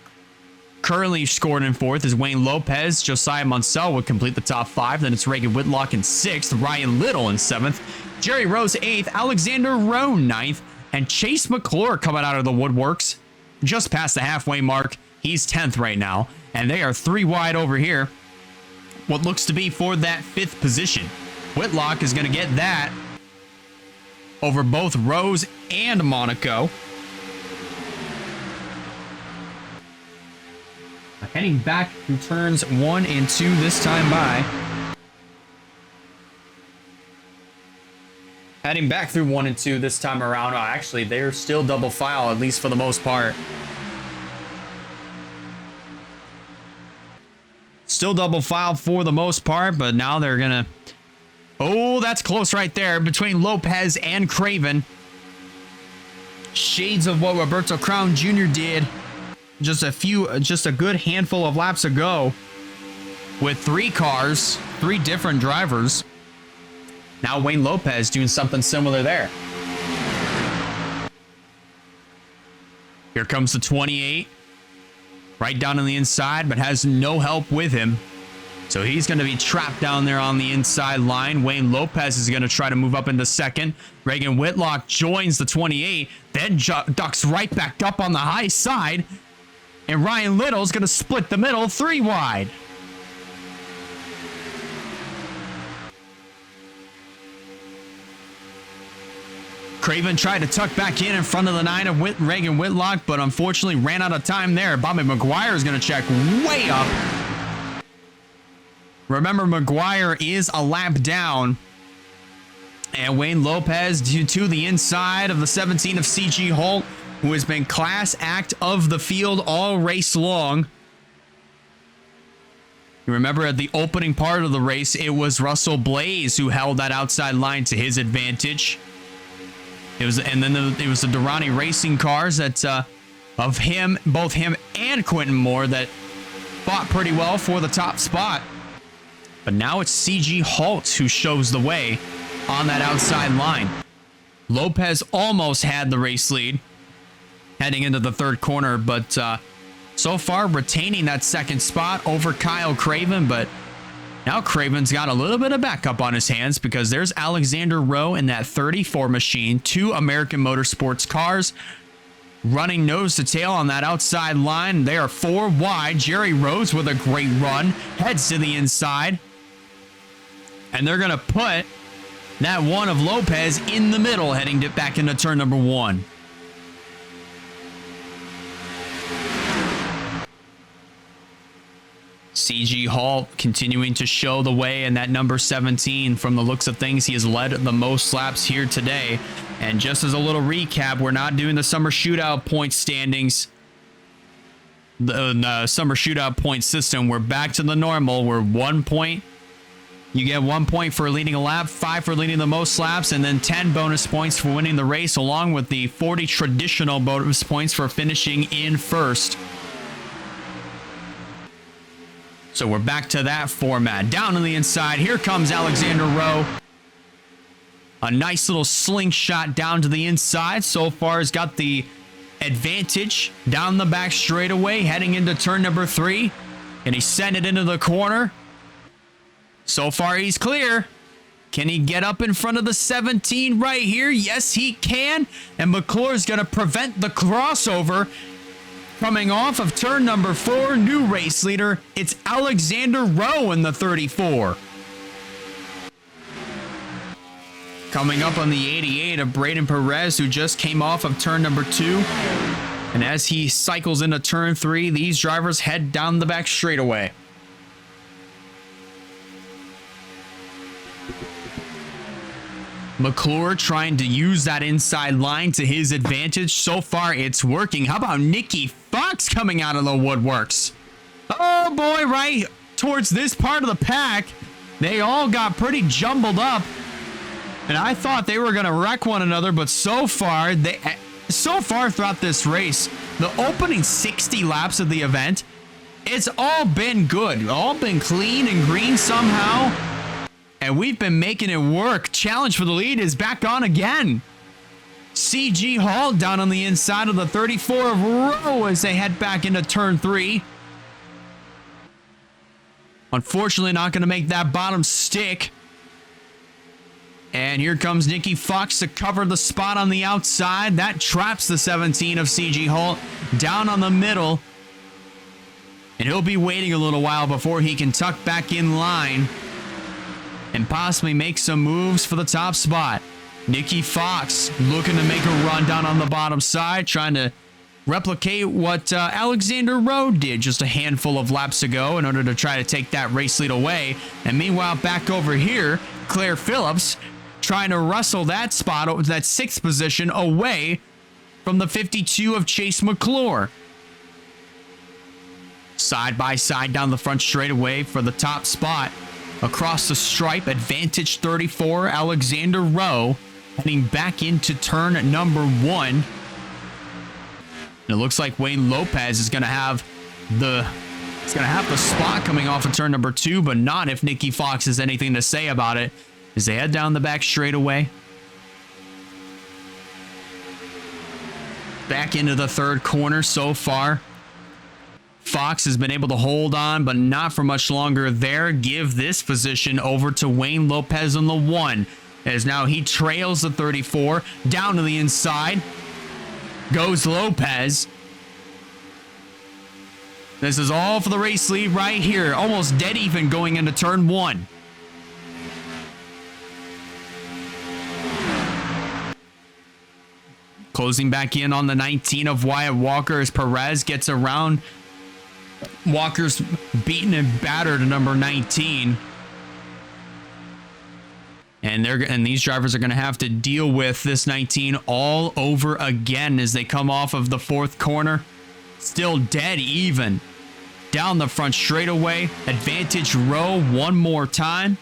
Currently scored in 4th is Wayne Lopez. Josiah Munsell would complete the top 5. Then it's Reagan Whitlock in 6th. Ryan Little in 7th. Jerry Rose 8th. Alexander Roan 9th. And Chase McClure coming out of the woodworks just past the halfway mark. He's 10th right now. And they are 3 wide over here. What looks to be for that 5th position. Whitlock is going to get that over both Rose and Monaco. Heading back through turns 1 and 2 this time by. Heading back through 1 and 2 this time around. Oh, actually, they're still double file, at least for the most part. Still double file for the most part, but now they're going to... Oh, that's close right there between Lopez and Craven. Shades of what Roberto Crown Jr. did just a good handful of laps ago with 3 cars, 3 different drivers. Now Wayne Lopez doing something similar there. Here comes the 28. Right down on the inside, but has no help with him. So he's going to be trapped down there on the inside line. Wayne Lopez is going to try to move up into second. Reagan Whitlock joins the 28, then ducks right back up on the high side. And Ryan Little's going to split the middle 3 wide. Craven tried to tuck back in front of the 9 of Reagan Whitlock, but unfortunately ran out of time there. Bobby McGuire is going to check way up. Remember, McGuire is a lap down. And Wayne Lopez to the inside of the 17 of CG Holt, who has been class act of the field all race long. You remember at the opening part of the race, it was Russell Blaze who held that outside line to his advantage. It was the Durrani Racing cars that of him, both him and Quentin Moore, that fought pretty well for the top spot. But now it's CG Holt who shows the way on that outside line. Lopez almost had the race lead heading into the 3rd corner, but so far retaining that 2nd spot over Kyle Craven. But now Craven's got a little bit of backup on his hands because there's Alexander Rowe in that 34 machine, 2 American Motorsports cars. running nose to tail on that outside line. They are 4 wide. Jerry Rose with a great run. Heads to the inside. And they're going to put that one of Lopez in the middle, heading back into turn number 1. CG Hall continuing to show the way in that number 17. From the looks of things, he has led the most laps here today. And just as a little recap, we're not doing the summer shootout point standings. The summer shootout point system. We're back to the normal. We're 1 point. You get 1 point for leading a lap, 5 for leading the most laps, and then 10 bonus points for winning the race, along with the 40 traditional bonus points for finishing in first. So we're back to that format. Down on the inside, here comes Alexander Rowe. A nice little slingshot down to the inside. So far has got the advantage down the back straightaway, heading into turn number 3. And he sent it into the corner. So far he's clear. Can he get up in front of the 17 right here? Yes, he can. And McClure's going to prevent the crossover. Coming off of turn number 4, new race leader, it's Alexander Rowe in the 34. Coming up on the 88 of Braden Perez, who just came off of turn number 2. And as he cycles into turn 3, these drivers head down the back straightaway. McClure trying to use that inside line to his advantage. So far, it's working. How about Nicky Fox coming out of the woodworks? Oh boy, right towards this part of the pack, they all got pretty jumbled up. And I thought they were going to wreck one another, but so far throughout this race, the opening 60 laps of the event, it's all been good. All been clean and green somehow. And we've been making it work. Challenge for the lead is back on again. CG Hall down on the inside of the 34 of Rowe as they head back into turn 3. Unfortunately, not going to make that bottom stick. And here comes Nicky Fox to cover the spot on the outside. That traps the 17 of CG Hall down on the middle. And he'll be waiting a little while before he can tuck back in line and possibly make some moves for the top spot. Nicky Fox looking to make a run down on the bottom side, trying to replicate what Alexander Rowe did just a handful of laps ago in order to try to take that race lead away. And meanwhile, back over here, Claire Phillips trying to wrestle that spot, that 6th position, away from the 52 of Chase McClure. Side by side down the front straightaway for the top spot. Across the stripe, advantage 34, Alexander Rowe, heading back into turn number 1. And it looks like Wayne Lopez is going to have the spot coming off of turn number 2, but not if Nicky Fox has anything to say about it, as they head down the back straightaway. Back into the 3rd corner so far. Fox has been able to hold on, but not for much longer there. Give this position over to Wayne Lopez on the 1, as now he trails the 34 down to the inside. Goes Lopez. This is all for the race lead right here. Almost dead even going into turn 1. Closing back in on the 19 of Wyatt Walker as Perez gets around. Walker's beaten and battered number 19. And these drivers are going to have to deal with this 19 all over again as they come off of the 4th corner. Still dead even. Down the front straightaway. Advantage Rowe one more time.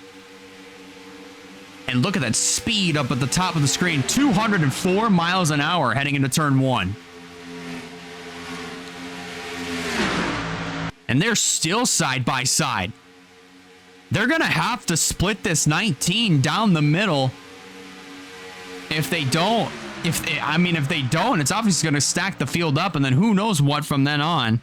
And look at that speed up at the top of the screen. 204 miles an hour heading into turn 1. And they're still side by side. They're going to have to split this 19 down the middle. If they don't, if they don't, it's obviously going to stack the field up, and then who knows what from then on.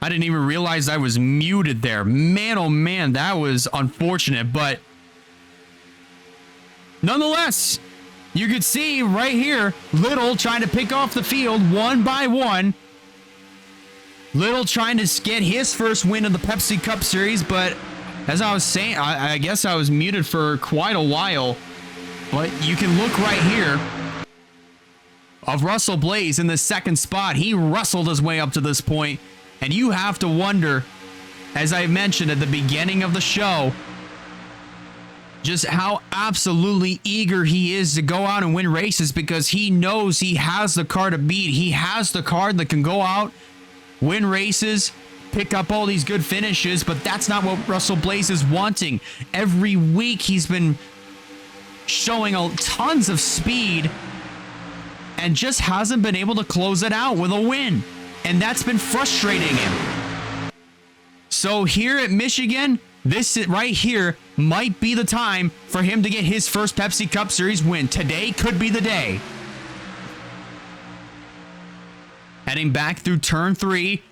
I didn't even realize I was muted there. Man, oh man, that was unfortunate, but nonetheless, you could see right here, Little trying to pick off the field one by one. Little trying to get his first win of the Pepsi Cup Series, but as I was saying, I guess I was muted for quite a while, but you can look right here of Russell Blaze in the second spot. He wrestled his way up to this point, and you have to wonder, as I mentioned at the beginning of the show, just how absolutely eager he is to go out and win races, because he knows he has the car to beat. He has the car that can go out, win races, pick up all these good finishes, but that's not what Russell Blaze is wanting. Every week he's been showing tons of speed and just hasn't been able to close it out with a win. And that's been frustrating him. So here at Michigan, this right here might be the time for him to get his first Pepsi Cup Series win. Today could be the day. Heading back through turn 3,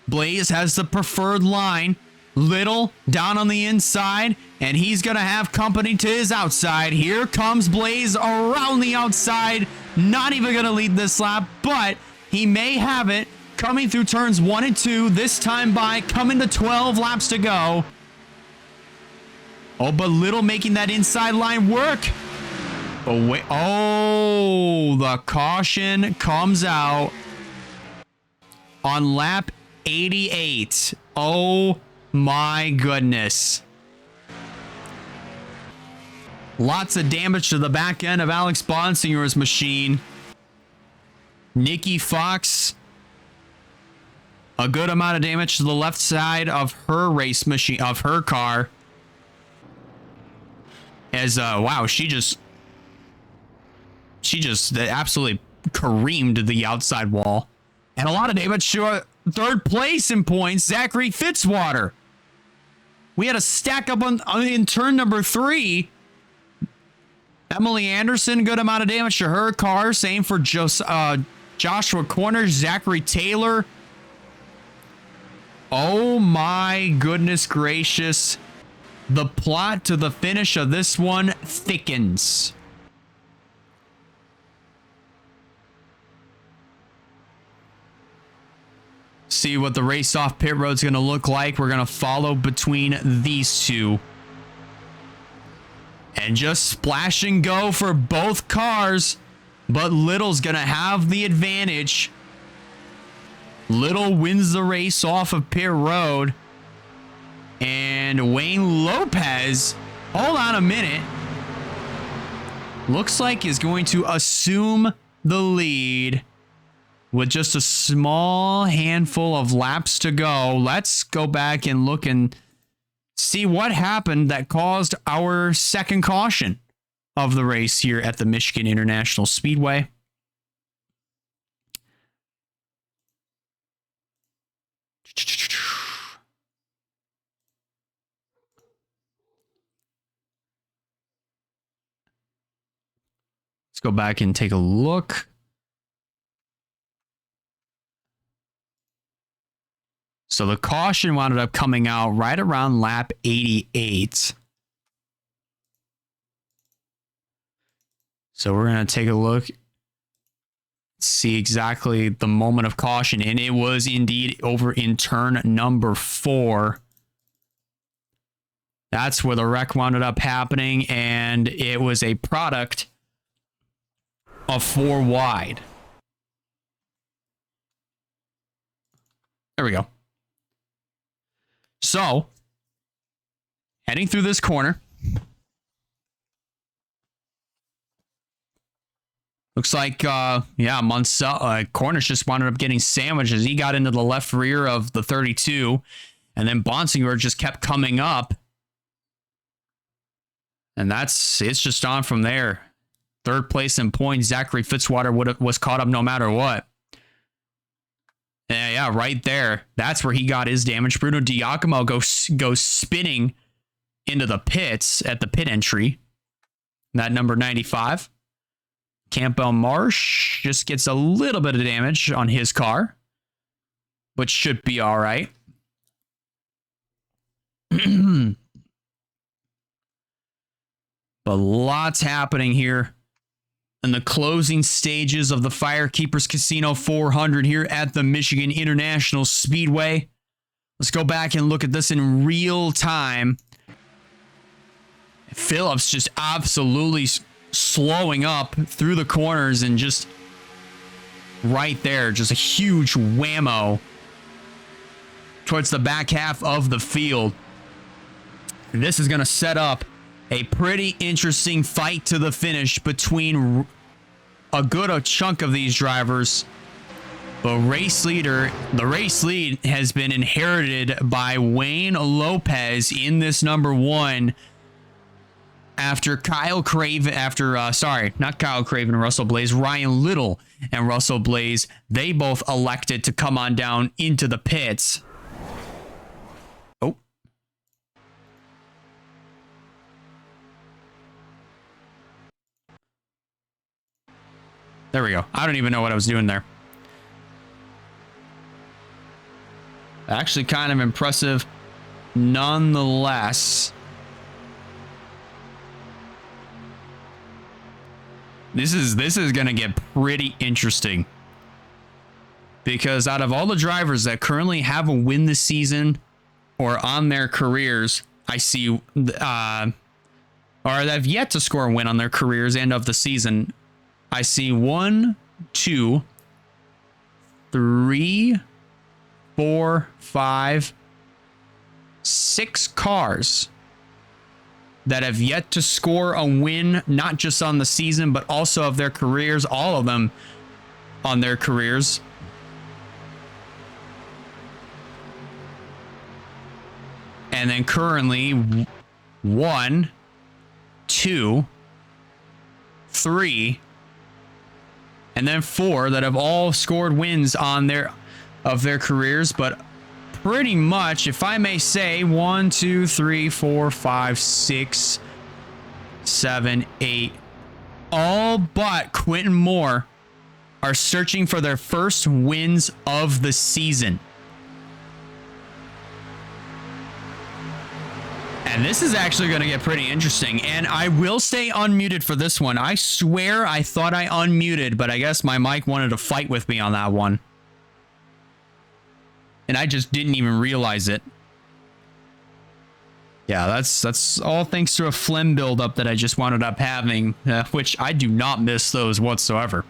Blaze has the preferred line. Little down on the inside, and he's going to have company to his outside. Here comes Blaze around the outside. Not even going to lead this lap, but he may have it coming through turns 1 and 2. This time by coming to 12 laps to go. Oh, but Little making that inside line work. Oh, wait. Oh, the caution comes out on lap 88. Oh, my goodness. Lots of damage to the back end of Alex Bonsinger's machine. Nikki Fox, a good amount of damage to the left side of her race machine, of her car. As, wow, she just absolutely careened the outside wall. And a lot of damage to third place in points, Zachary Fitzwater. We had a stack up in turn number 3. Emily Anderson, good amount of damage to her car. Same for Joshua Corner, Zachary Taylor. Oh my goodness gracious. The plot to the finish of this one thickens. See what the race off pit road's going to look like. We're going to follow between these two. And just splash and go for both cars. But Little's going to have the advantage. Little wins the race off of pit road. And Wayne Lopez, hold on a minute, looks like is going to assume the lead with just a small handful of laps to go. Let's go back and look and see what happened that caused our second caution of the race here at the Michigan International Speedway. Let's go back and take a look. So the caution wound up coming out right around lap 88. So we're going to take a look, see exactly the moment of caution. And it was indeed over in turn number 4. That's where the wreck wound up happening. And it was a product of 4 wide. There we go. So, heading through this corner. Looks like, Mansell, Cornish just wound up getting sandwiched as he got into the left rear of the 32. And then Bonsinger just kept coming up. And it's just on from there. Third place in points. Zachary Fitzwater was caught up no matter what. Yeah, right there. That's where he got his damage. Bruno Diacomo goes spinning into the pits at the pit entry. That number 95. Campbell Marsh just gets a little bit of damage on his car, which should be all right. But lots happening here in the closing stages of the Firekeepers Casino 400 here at the Michigan International Speedway. Let's go back and look at this in real time. Phillips just absolutely slowing up through the corners and just right there, just a huge whammo towards the back half of the field. And this is going to set up a pretty interesting fight to the finish between a chunk of these drivers. The race lead has been inherited by Wayne Lopez in this number one after Russell Blaze, Ryan Little and Russell Blaze, they both elected to come on down into the pits. Oh. There we go. I don't even know what I was doing there. Actually kind of impressive nonetheless. This is going to get pretty interesting. Because out of all the drivers that currently have a win this season or on their careers, I see or that have yet to score a win on their careers and of the season, I see 1, 2, 3, 4, 5, 6 cars that have yet to score a win, not just on the season, but also of their careers, all of them on their careers. And then currently 1, 2, 3, and then 4 that have all scored wins on their careers, but pretty much, if I may say, 1, 2, 3, 4, 5, 6, 7, 8, all but Quentin Moore are searching for their first wins of the season. And this is actually going to get pretty interesting. And I will stay unmuted for this one. I swear I thought I unmuted, but I guess my mic wanted to fight with me on that one. And I just didn't even realize it. Yeah, that's all thanks to a phlegm buildup that I just wound up having, which I do not miss those whatsoever.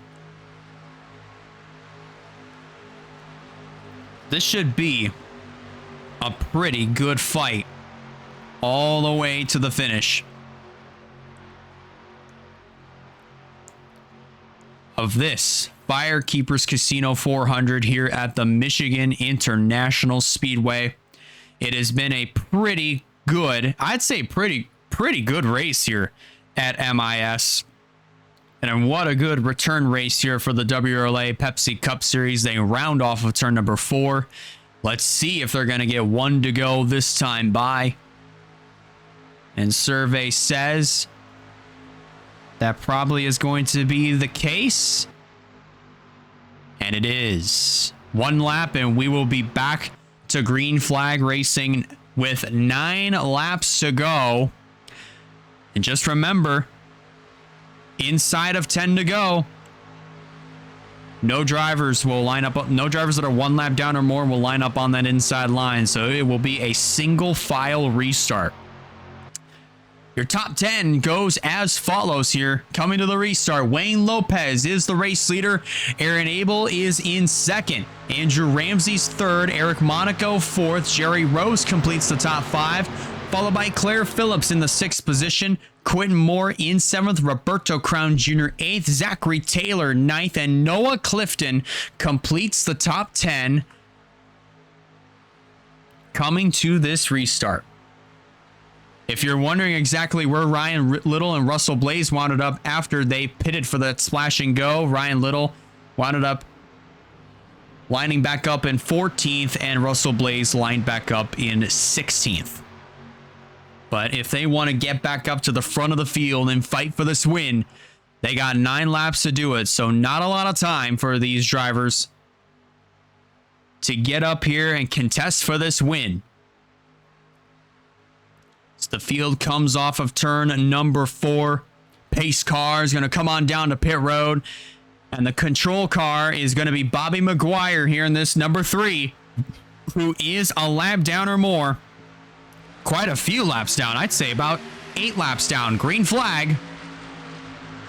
This should be a pretty good fight all the way to the finish of this Firekeepers Casino 400 here at the Michigan International Speedway. It has been a pretty good, I'd say pretty good race here at MIS. And what a good return race here for the WRLA Pepsi Cup Series. They round off of turn number 4. Let's see if they're going to get one to go this time by. And survey says that probably is going to be the case. And it is. One lap and we will be back to green flag racing with 9 laps to go. And just remember, inside of 10 to go, no drivers will line up. No drivers that are 1 lap down or more will line up on that inside line. So it will be a single file restart. Your top 10 goes as follows here. Coming to the restart, Wayne Lopez is the race leader. Aaron Abel is in second. Andrew Ramsey's third. Eric Monaco fourth. Jerry Rose completes the top 5, followed by Claire Phillips in the 6th position. Quentin Moore in 7th. Roberto Crown Jr. 8th. Zachary Taylor 9th. And Noah Clifton completes the top 10 coming to this restart. If you're wondering exactly where Ryan Little and Russell Blaze wound up after they pitted for that splash and go, Ryan Little wound up lining back up in 14th and Russell Blaze lined back up in 16th. But if they want to get back up to the front of the field and fight for this win, they got 9 laps to do it. So not a lot of time for these drivers to get up here and contest for this win. As the field comes off of turn number 4, pace car is going to come on down to pit road. And the control car is going to be Bobby Maguire here in this number 3, who is a lap down or more. Quite a few laps down. I'd say about 8 laps down. Green flag.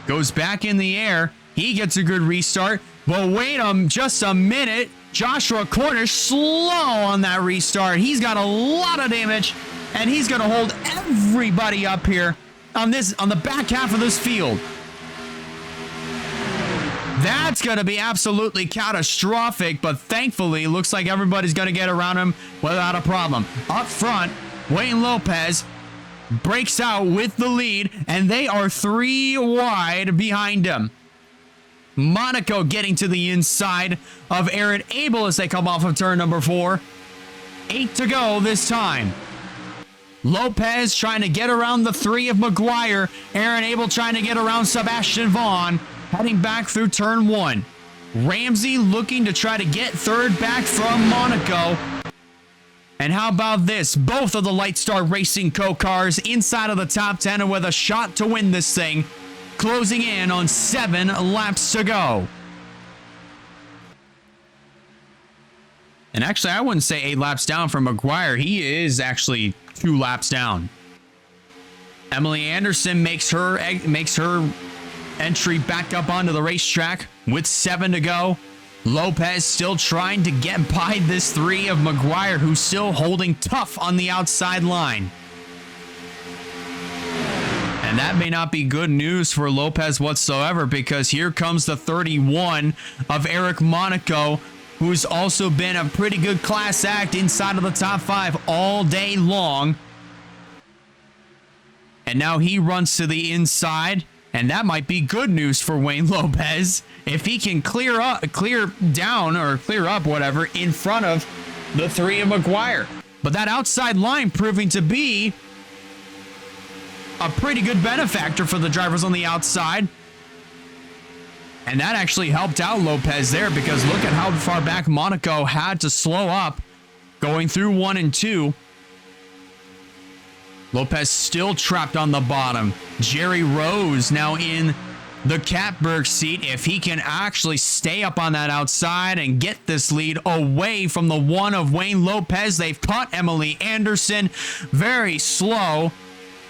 Goes back in the air. He gets a good restart. But wait just a minute. Joshua Cornish slow on that restart. He's got a lot of damage. And he's going to hold everybody up here on the back half of this field. That's going to be absolutely catastrophic, but thankfully, looks like everybody's going to get around him without a problem. Up front, Wayne Lopez breaks out with the lead, and they are 3 wide behind him. Monaco getting to the inside of Aaron Abel as they come off of turn number 4. 8 to go this time. Lopez trying to get around the 3 of Maguire. Aaron Abel trying to get around Sebastian Vaughn. Heading back through turn 1. Ramsey looking to try to get third back from Monaco. And how about this? Both of the Lightstar Racing Co-cars inside of the top 10 and with a shot to win this thing. Closing in on 7 laps to go. And actually, I wouldn't say 8 laps down from Maguire. He is actually 2 laps down. Emily Anderson makes her entry back up onto the racetrack with 7 to go. Lopez still trying to get by this 3 of Maguire, who's still holding tough on the outside line. And that may not be good news for Lopez whatsoever, because here comes the 31 of Eric Monaco, who's also been a pretty good class act inside of the top 5 all day long. And now he runs to the inside. And that might be good news for Wayne Lopez if he can clear up whatever in front of the 3 of Maguire. But that outside line proving to be a pretty good benefactor for the drivers on the outside. And that actually helped out Lopez there, because look at how far back Monaco had to slow up going through 1 and 2. Lopez still trapped on the bottom. Jerry Rose now in the Catberg seat. If he can actually stay up on that outside and get this lead away from the 1 of Wayne Lopez. They've caught Emily Anderson very slow.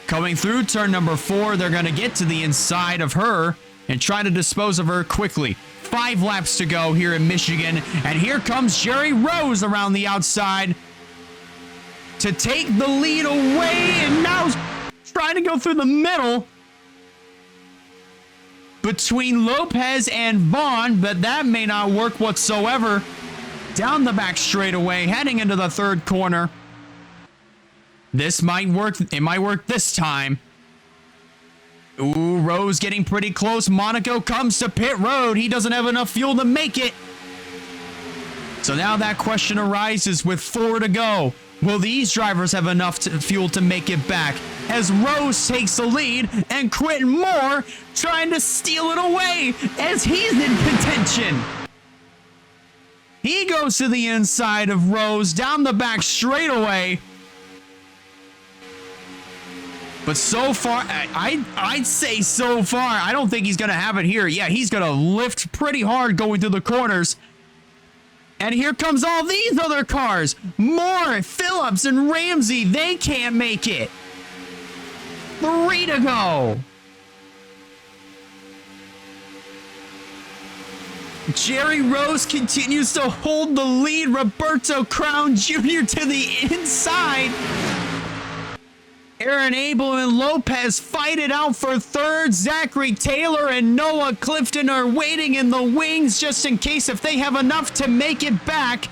Coming through turn number 4, they're going to get to the inside of her and try to dispose of her quickly. 5 laps to go here in Michigan. And here comes Jerry Rose around the outside to take the lead away, and now trying to go through the middle between Lopez and Vaughn, but that may not work whatsoever. Down the back straightaway, heading into the 3rd corner. This might work. It might work this time. Ooh, Rose getting pretty close. Monaco comes to pit road. He doesn't have enough fuel to make it. So now that question arises with 4 to go. Will these drivers have enough fuel to make it back? As Rose takes the lead and Quentin Moore trying to steal it away as he's in contention. He goes to the inside of Rose down the back straightaway. But so far, I'd say so far, I don't think he's going to have it here. Yeah, he's going to lift pretty hard going through the corners. And here comes all these other cars. Moore, Phillips, and Ramsey. They can't make it. 3 to go. Jerry Rose continues to hold the lead. Roberto Crown Jr. to the inside. Aaron Abel and Lopez fight it out for 3rd. Zachary Taylor and Noah Clifton are waiting in the wings just in case if they have enough to make it back.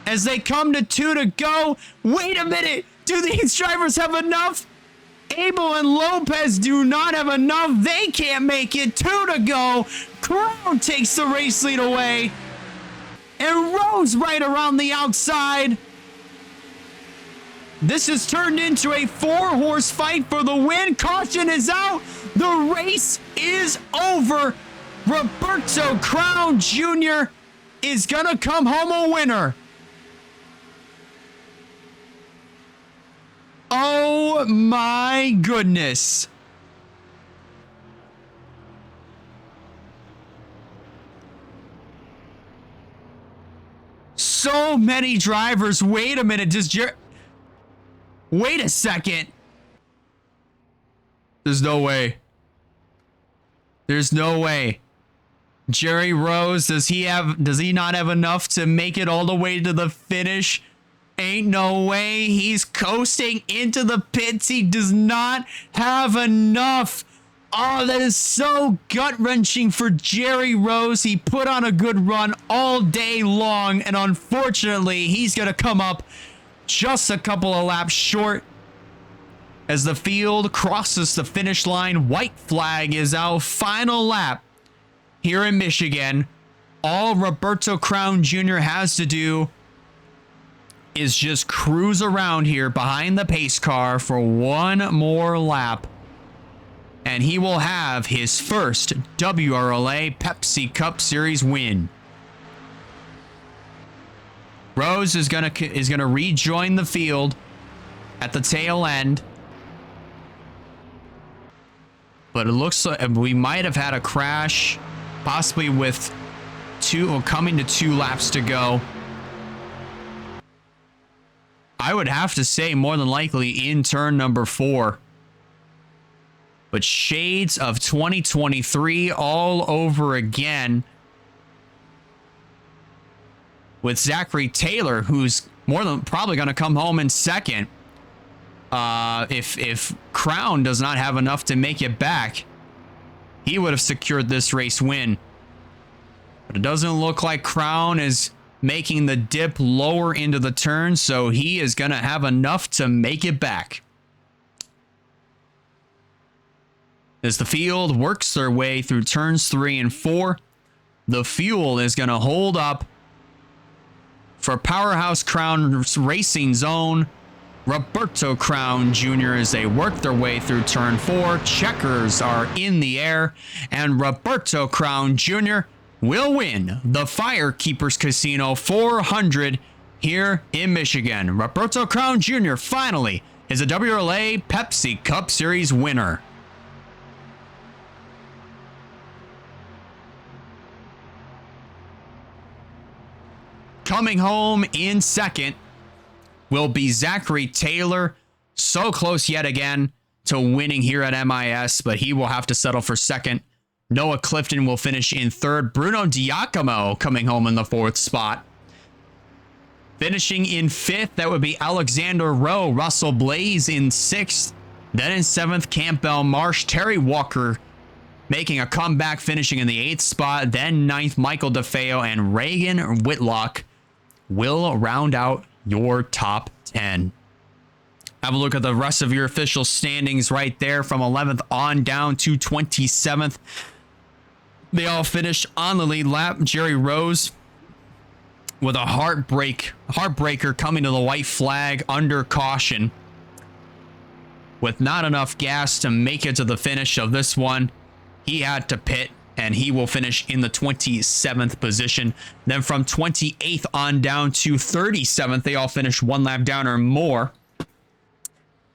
As they come to 2 to go. Wait a minute. Do these drivers have enough? Abel and Lopez do not have enough. They can't make it. 2 to go. Crown takes the race lead away. And Rose right around the outside. This has turned into a 4-horse fight for the win. Caution is out. The race is over. Roberto Crown Jr. is going to come home a winner. Oh Oh my goodness. So many drivers. Wait a minute. Wait a second. There's no way. There's no way. Jerry Rose, does he not have enough to make it all the way to the finish? Ain't no way. He's coasting into the pits. He does not have enough. Oh, that is so gut-wrenching for Jerry Rose. He put on a good run all day long, and unfortunately, he's going to come up just a couple of laps short. As the field crosses the finish line, white flag is out. Final lap here in Michigan. All Roberto Crown Jr. has to do is just cruise around here behind the pace car for one more lap. And he will have his first WRLA Pepsi Cup Series win. Rose is gonna rejoin the field at the tail end. But it looks like we might have had a crash, possibly with coming to 2 laps to go. I would have to say more than likely in turn number 4. But shades of 2023 all over again. With Zachary Taylor, who's more than probably going to come home in second. If Crown does not have enough to make it back, he would have secured this race win. But it doesn't look like Crown is making the dip lower into the turn, so he is going to have enough to make it back. As the field works their way through turns 3 and 4, the fuel is going to hold up for Powerhouse Crown Racing Zone. Roberto Crown Jr. as they work their way through turn 4. Checkers are in the air, and Roberto Crown Jr. will win the Firekeepers Casino 400 here in Michigan. Roberto Crown Jr. finally is a WRLA Pepsi Cup Series winner. Coming home in second will be Zachary Taylor. So close yet again to winning here at MIS, but he will have to settle for second. Noah Clifton will finish in third. Bruno Giacomo coming home in the 4th spot. Finishing in 5th, that would be Alexander Rowe. Russell Blaze in 6th. Then in 7th, Campbell Marsh. Terry Walker making a comeback, finishing in the 8th spot. Then 9th, Michael DeFeo and Reagan Whitlock will round out your top 10. Have a look at the rest of your official standings right there from 11th on down to 27th. They all finished on the lead lap. Jerry Rose with a heartbreaker coming to the white flag under caution. With not enough gas to make it to the finish of this one, he had to pit, and he will finish in the 27th position. Then from 28th on down to 37th, they all finished one lap down or more,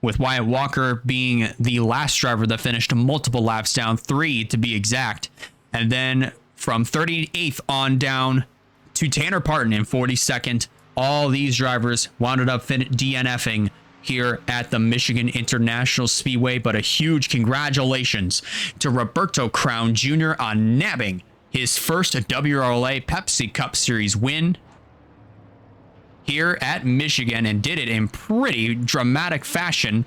with Wyatt Walker being the last driver that finished multiple laps down, 3 to be exact. And then from 38th on down to Tanner Parton in 42nd, all these drivers wound up DNFing here at the Michigan International Speedway. But a huge congratulations to Roberto Crown Jr. on nabbing his first WRLA Pepsi Cup Series win here at Michigan, and did it in pretty dramatic fashion,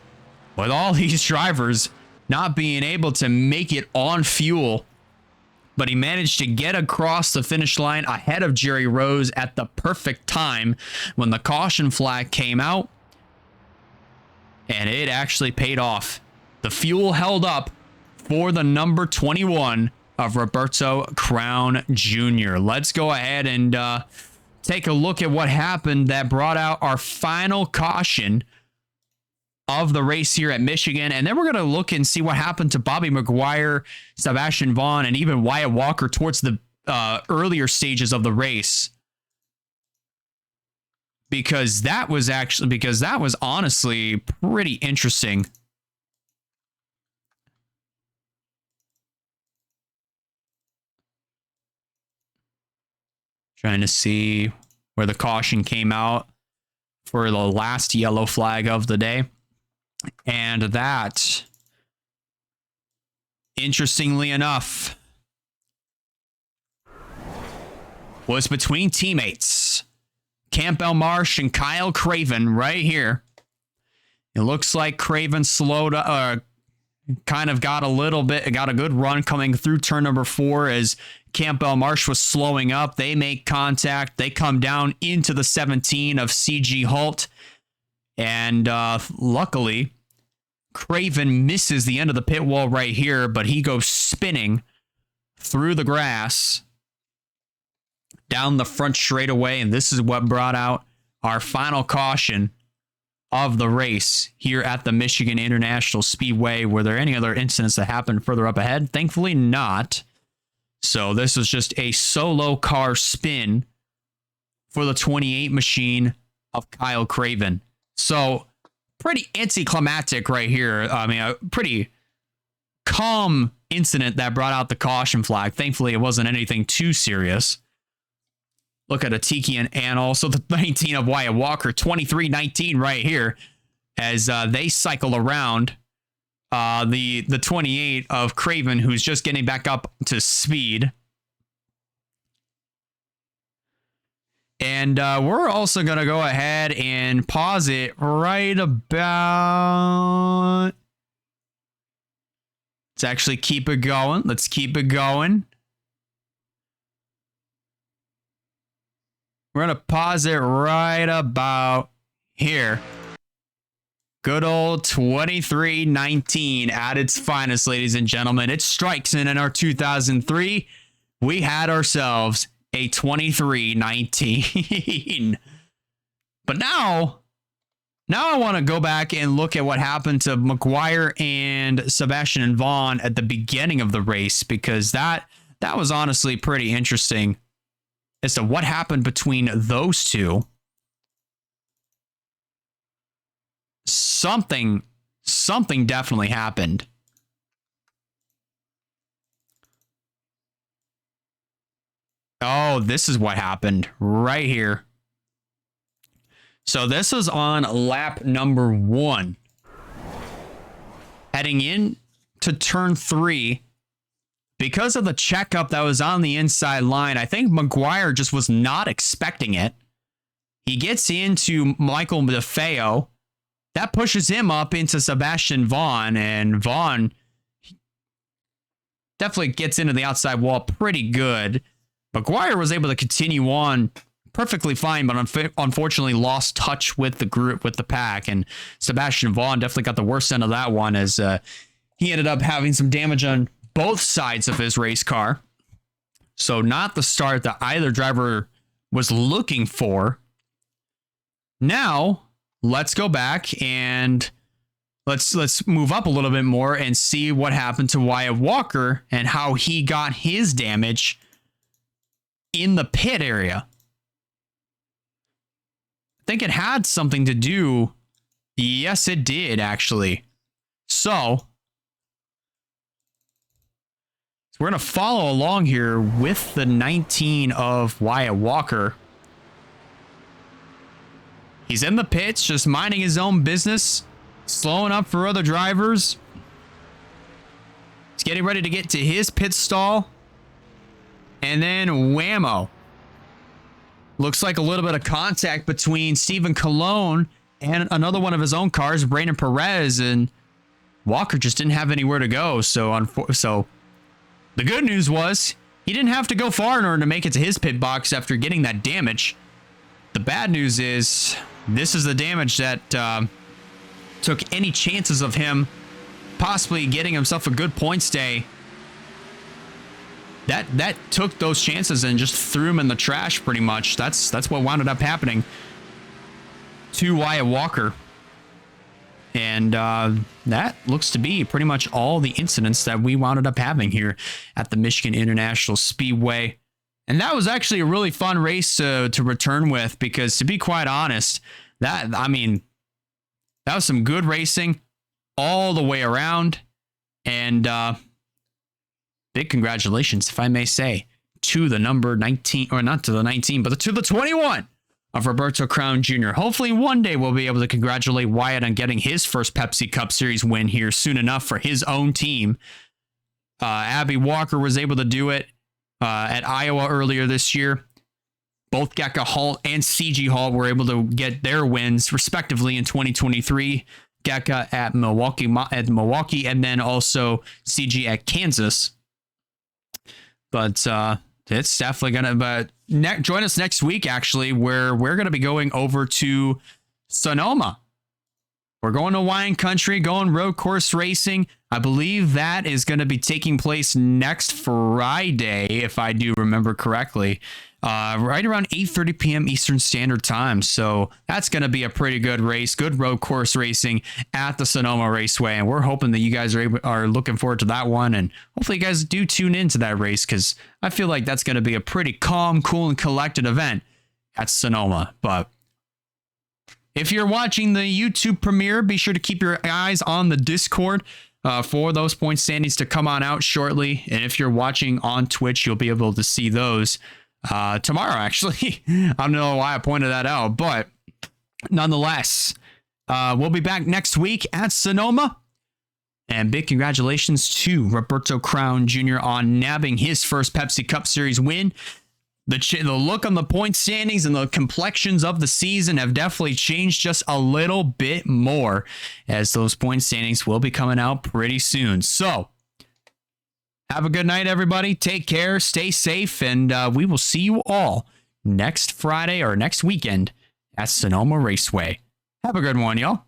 with all these drivers not being able to make it on fuel. But he managed to get across the finish line ahead of Jerry Rose at the perfect time when the caution flag came out. And it actually paid off. The fuel held up for the number 21 of Roberto Crown Jr. Let's go ahead and take a look at what happened that brought out our final caution of the race here at Michigan. And then we're going to look and see what happened to Bobby McGuire, Sebastian Vaughn, and even Wyatt Walker towards the earlier stages of the race. because that was honestly pretty interesting. Trying to see where the caution came out for the last yellow flag of the day. And that, interestingly enough, was between teammates Campbell Marsh and Kyle Craven right here. It looks like Craven slowed up, kind of got a good run coming through turn number 4 as Campbell Marsh was slowing up. They make contact. They come down into the 17 of CG Holt. And luckily, Craven misses the end of the pit wall right here, but he goes spinning through the grass down the front straightaway. And this is what brought out our final caution of the race here at the Michigan International Speedway. Were there any other incidents that happened further up ahead? Thankfully not. So this was just a solo car spin for the 28 machine of Kyle Craven. So pretty anticlimactic right here. I mean, a pretty calm incident that brought out the caution flag. Thankfully, it wasn't anything too serious. Look at Atiki and also the 19 of Wyatt Walker, 23-19 right here as they cycle around the 28 of Craven, who's just getting back up to speed. And we're also going to go ahead and pause it right about... Let's actually keep it going. Let's keep it going. We're going to pause it right about here. Good old 23-19 at its finest, ladies and gentlemen. It strikes in our 2003. We had ourselves a 23-19. But now I want to go back and look at what happened to McGuire and Sebastian Vaughn at the beginning of the race, because that was honestly pretty interesting as to what happened between those two. Something definitely happened. Oh, this is what happened right here. So this is on lap number 1. Heading in to turn 3. Because of the checkup that was on the inside line, I think McGuire just was not expecting it. He gets into Michael DeFeo. That pushes him up into Sebastian Vaughn, and Vaughn definitely gets into the outside wall pretty good. McGuire was able to continue on perfectly fine, but unfortunately lost touch with the group, with the pack, and Sebastian Vaughn definitely got the worst end of that one as he ended up having some damage on both sides of his race car. So not the start that either driver was looking for. Now, let's go back and let's move up a little bit more and see what happened to Wyatt Walker and how he got his damage in the pit area. I think it had something to do. Yes, it did, actually. So we're going to follow along here with the 19 of Wyatt Walker. He's in the pits, just minding his own business, slowing up for other drivers. He's getting ready to get to his pit stall. And then whammo. Looks like a little bit of contact between Stephen Colon and another one of his own cars, Brandon Perez, and Walker just didn't have anywhere to go. So the good news was he didn't have to go far in order to make it to his pit box after getting that damage. The bad news is this is the damage that took any chances of him possibly getting himself a good points day. That took those chances and just threw him in the trash pretty much. That's what wound up happening to Wyatt Walker. And that looks to be pretty much all the incidents that we wound up having here at the Michigan International Speedway. And that was actually a really fun race to return with, because to be quite honest, that was some good racing all the way around. And big congratulations, if I may say, to the number 19, or not to the 19, but to the 21 of Roberto Crown Jr. Hopefully one day we'll be able to congratulate Wyatt on getting his first Pepsi Cup Series win here soon enough for his own team. Abby Walker was able to do it at Iowa earlier this year. Both Gekka Hall and CG Hall were able to get their wins respectively in 2023. Gekka at Milwaukee, and then also CG at Kansas. But it's definitely gonna. But join us next week, actually, where we're gonna be going over to Sonoma. We're going to wine country, going road course racing. I believe that is going to be taking place next Friday, if I do remember correctly, right around 8:30 p.m. Eastern Standard Time. So that's going to be a pretty good race, good road course racing at the Sonoma Raceway. And we're hoping that you guys are looking forward to that one. And hopefully you guys do tune into that race, because I feel like that's going to be a pretty calm, cool, and collected event at Sonoma. But if you're watching the YouTube premiere, be sure to keep your eyes on the Discord for those point standings to come on out shortly. And if you're watching on Twitch, you'll be able to see those tomorrow, actually. I don't know why I pointed that out, but nonetheless, we'll be back next week at Sonoma. And big congratulations to Roberto Crown Jr. on nabbing his first Pepsi Cup Series win. The look on the point standings and the complexions of the season have definitely changed just a little bit more, as those point standings will be coming out pretty soon. So have a good night, everybody. Take care, stay safe, and we will see you all next Friday or next weekend at Sonoma Raceway. Have a good one, y'all.